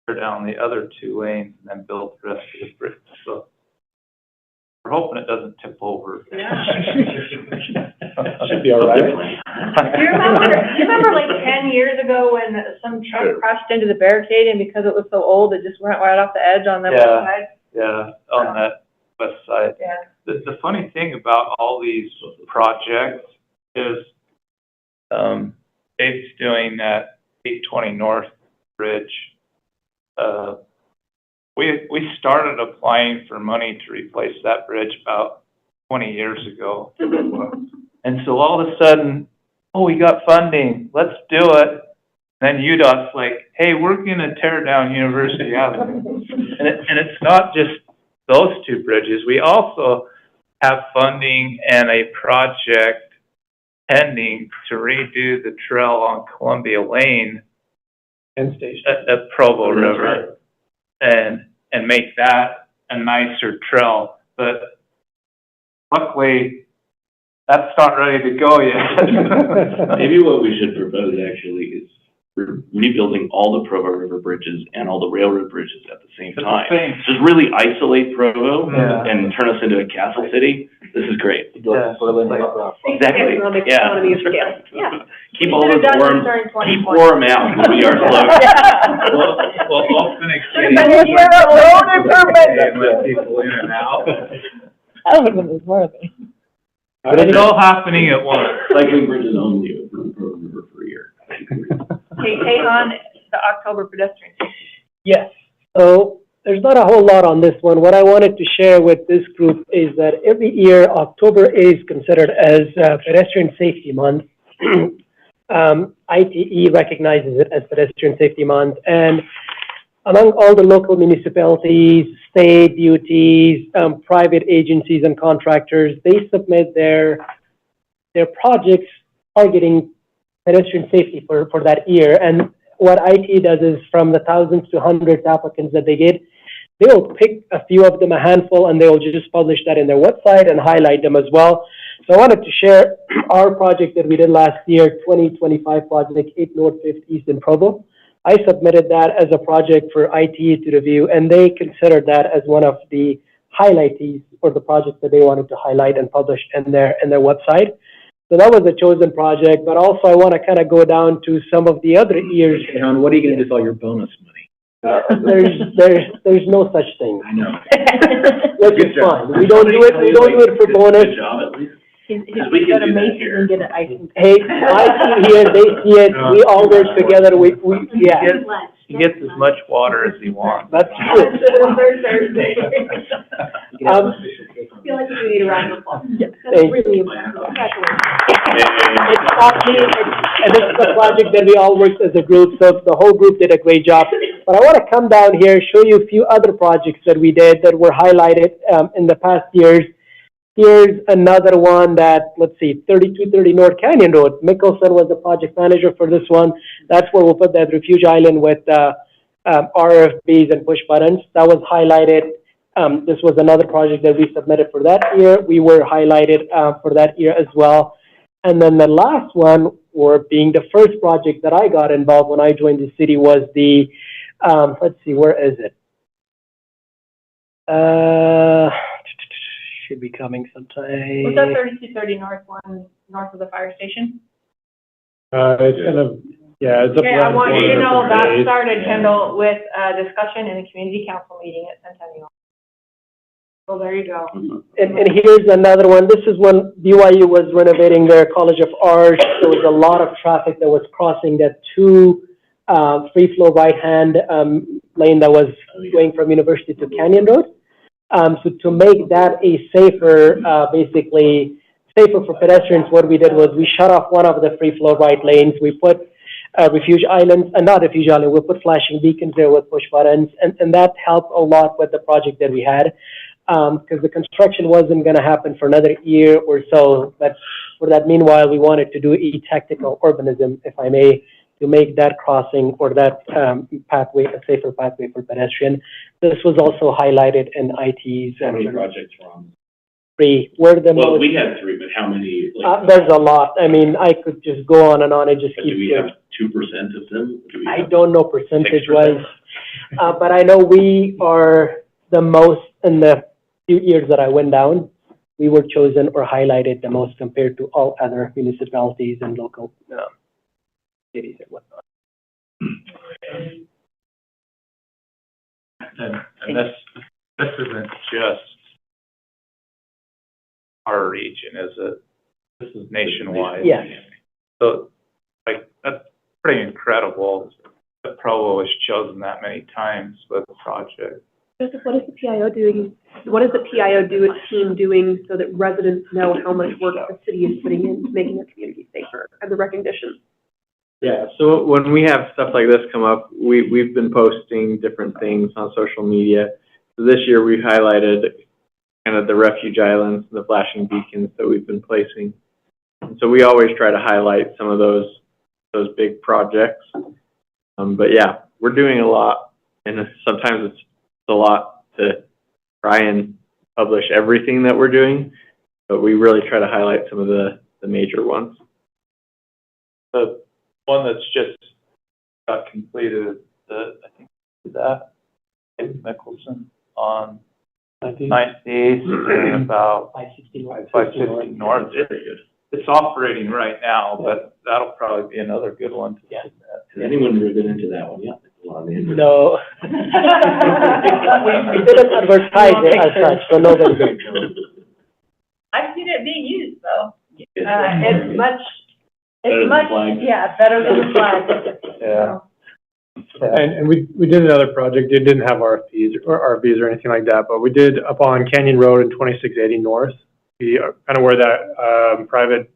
clear down the other 2 lanes, and then build the rest of the bridge. So we're hoping it doesn't tip over. Should be all right. Do you remember like 10 years ago when some truck crashed into the barricade and because it was so old, it just went right off the edge on the west Yeah. side? Yeah, on that west side. Yeah. The funny thing about all these projects is, Dave's doing that 820 North Bridge. We started applying for money to replace that bridge about 20 years ago. And so all of a sudden, oh, we got funding, let's do it. Then UDOT's like, hey, we're gonna tear down University Avenue. And it's not just those 2 bridges. We also have funding and a project pending to redo the trail on Columbia Lane And station. at Provo River and make that a nicer trail. But luckily, that's not ready to go yet. Maybe what we should propose actually is rebuilding all the Provo River bridges and all the railroad bridges at the same time. Just really isolate Provo Yeah. and turn us into a castle city. This is great. Yeah. Exactly, Economic yeah. economy of scale. Yeah. Keep all Should've those done this worms, during keep 2020. worm out, will be our slogan. Well, Phoenix City. Should've been a year of road improvement. And let people in and out. That would've been worth it. But it's all happening at once. Cycling bridges only over the Provo River for a year. Okay, take on the October pedestrian. Yes. So there's not a whole lot on this one. What I wanted to share with this group is that every year, October is considered as Pedestrian Safety Month. ITE recognizes it as Pedestrian Safety Month, and among all the local municipalities, state duties, private agencies and contractors, they submit their projects targeting pedestrian safety for that year. And what ITE does is, from the thousands to hundreds applicants that they get, they'll pick a few of them, a handful, and they'll just publish that in their website and highlight them as well. So I wanted to share our project that we did last year, 2025 project, 8 North 5th East in Provo. I submitted that as a project for ITE to review, and they considered that as one of the highlights for the projects that they wanted to highlight and publish in their website. So that was a chosen project, but also I want to kind of go down to some of the other years. Aaron, what are you going to do with all your bonus money? There's no such thing. I know. Which is fine. We don't do it for bonus. Good job, at least. He's We can got a do that Macy's here. and get an ice cream. Hey, I see here, they see it, we all work together, yeah. He gets as much water as he wants. That's true. Third Thursday. I feel like we need a round of applause. That's Thank really impressive. Congratulations. It's awesome, and this is a project that we all worked as a group, so the whole group did a great job. But I want to come down here, show you a few other projects that we did that were highlighted in the past years. Here's another one that, let's see, 3230 North Canyon Road. Mickelson was the project manager for this one. That's where we'll put that refuge island with RFBs and push buttons. That was highlighted. This was another project that we submitted for that year. We were highlighted for that year as well. And then the last one, or being the first project that I got involved when I joined the city, was the, let's see, where is it? Should be coming sometime. Was that 3230 North one, north of the fire station? It's kind of, yeah, it's up Okay, I around want you to corner know from that Hayes. started, Kendall, with a discussion in a community council meeting at Centennial. Well, there you go. And here's another one. This is when BYU was renovating their College of Arts. There was a lot of traffic that was crossing that free flow right-hand lane that was going from University to Canyon Road. So to make that a safer, basically safer for pedestrians, what we did was we shut off one of the free flow right lanes. We put refuge islands, not refuge island, we put flashing beacons there with push buttons, and that helped a lot with the project that we had, because the construction wasn't going to happen for another year or so. But for that meanwhile, we wanted to do a tactical urbanism, if I may, to make that crossing or that pathway a safer pathway for pedestrian. This was also highlighted in IT's. How many projects were on? 3. We're the Well, most. we had 3, but how many, like, There's a lot. I mean, I could just go on and on. It just do keeps. we have 2% of them? Do we I have don't know percentage-wise, 6%? but I know we are the most in the few years that I went down. We were chosen or highlighted the most compared to all other municipalities and local cities and whatnot. And this isn't just our region, is it? This is nationwide. Yes. So, like, that's pretty incredible that Provo was chosen that many times with the project. Joseph, what is the PIO doing? What is the PIO team doing so that residents know how much work the city is putting into making their community safer and the recognition? Yeah, so when we have stuff like this come up, we've been posting different things on social media. So this year we've highlighted kind of the refuge islands, the flashing beacons that we've been placing. And so we always try to highlight some of those big projects. But yeah, we're doing a lot, and sometimes it's a lot to try and publish everything that we're doing, but we really try to highlight some of the major ones. The one that's just got completed, I think that in Mickelson on 9th East and about 550 North. It's operating right now, but that'll probably be another good one to get. Has anyone driven into that one yet? No. We didn't advertise it as such, so nobody did. I've seen it being used, though. It's It's much, better than the flag. yeah, better than the flag. Yeah. And we did another project, it didn't have RFPs or RFBs or anything like that, but we did up on Canyon Road in 2680 North. We are kind of where that, private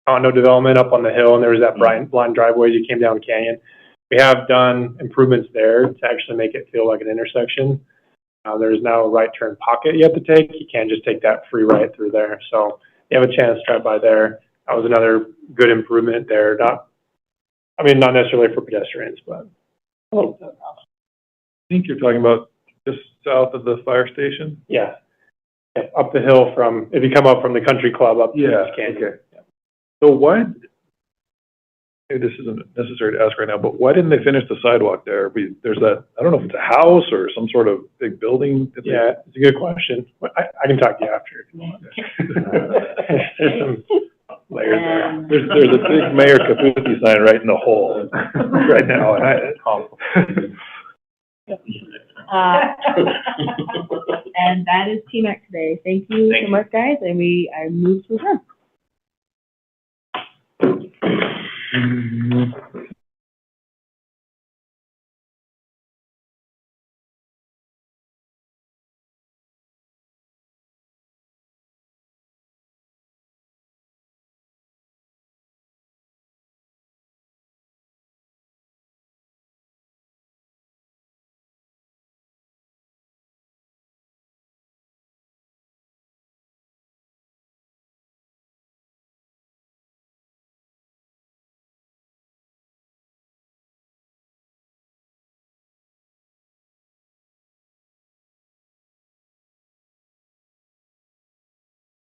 condo development up on the hill, and there was that blind driveway you came down Canyon. We have done improvements there to actually make it feel like an intersection. There's now a right turn pocket you have to take. You can't just take that free right through there. So you have a chance to drive by there. That was another good improvement there. Not necessarily for pedestrians, but. I think you're talking about just south of the fire station? Yeah. Yeah, up the hill if you come up from the country club up to Yeah, Canyon. okay. So why, maybe this isn't necessary to ask right now, but why didn't they finish the sidewalk there? There's that, I don't know if it's a house or some sort of big building. Yeah, it's a good question. I can talk to you after if you want. There's some layers there. There's a big Mayor Kafusi sign right in the hole right now, and And that is TMAC today. Thank you so much, guys, and I move to adjourn.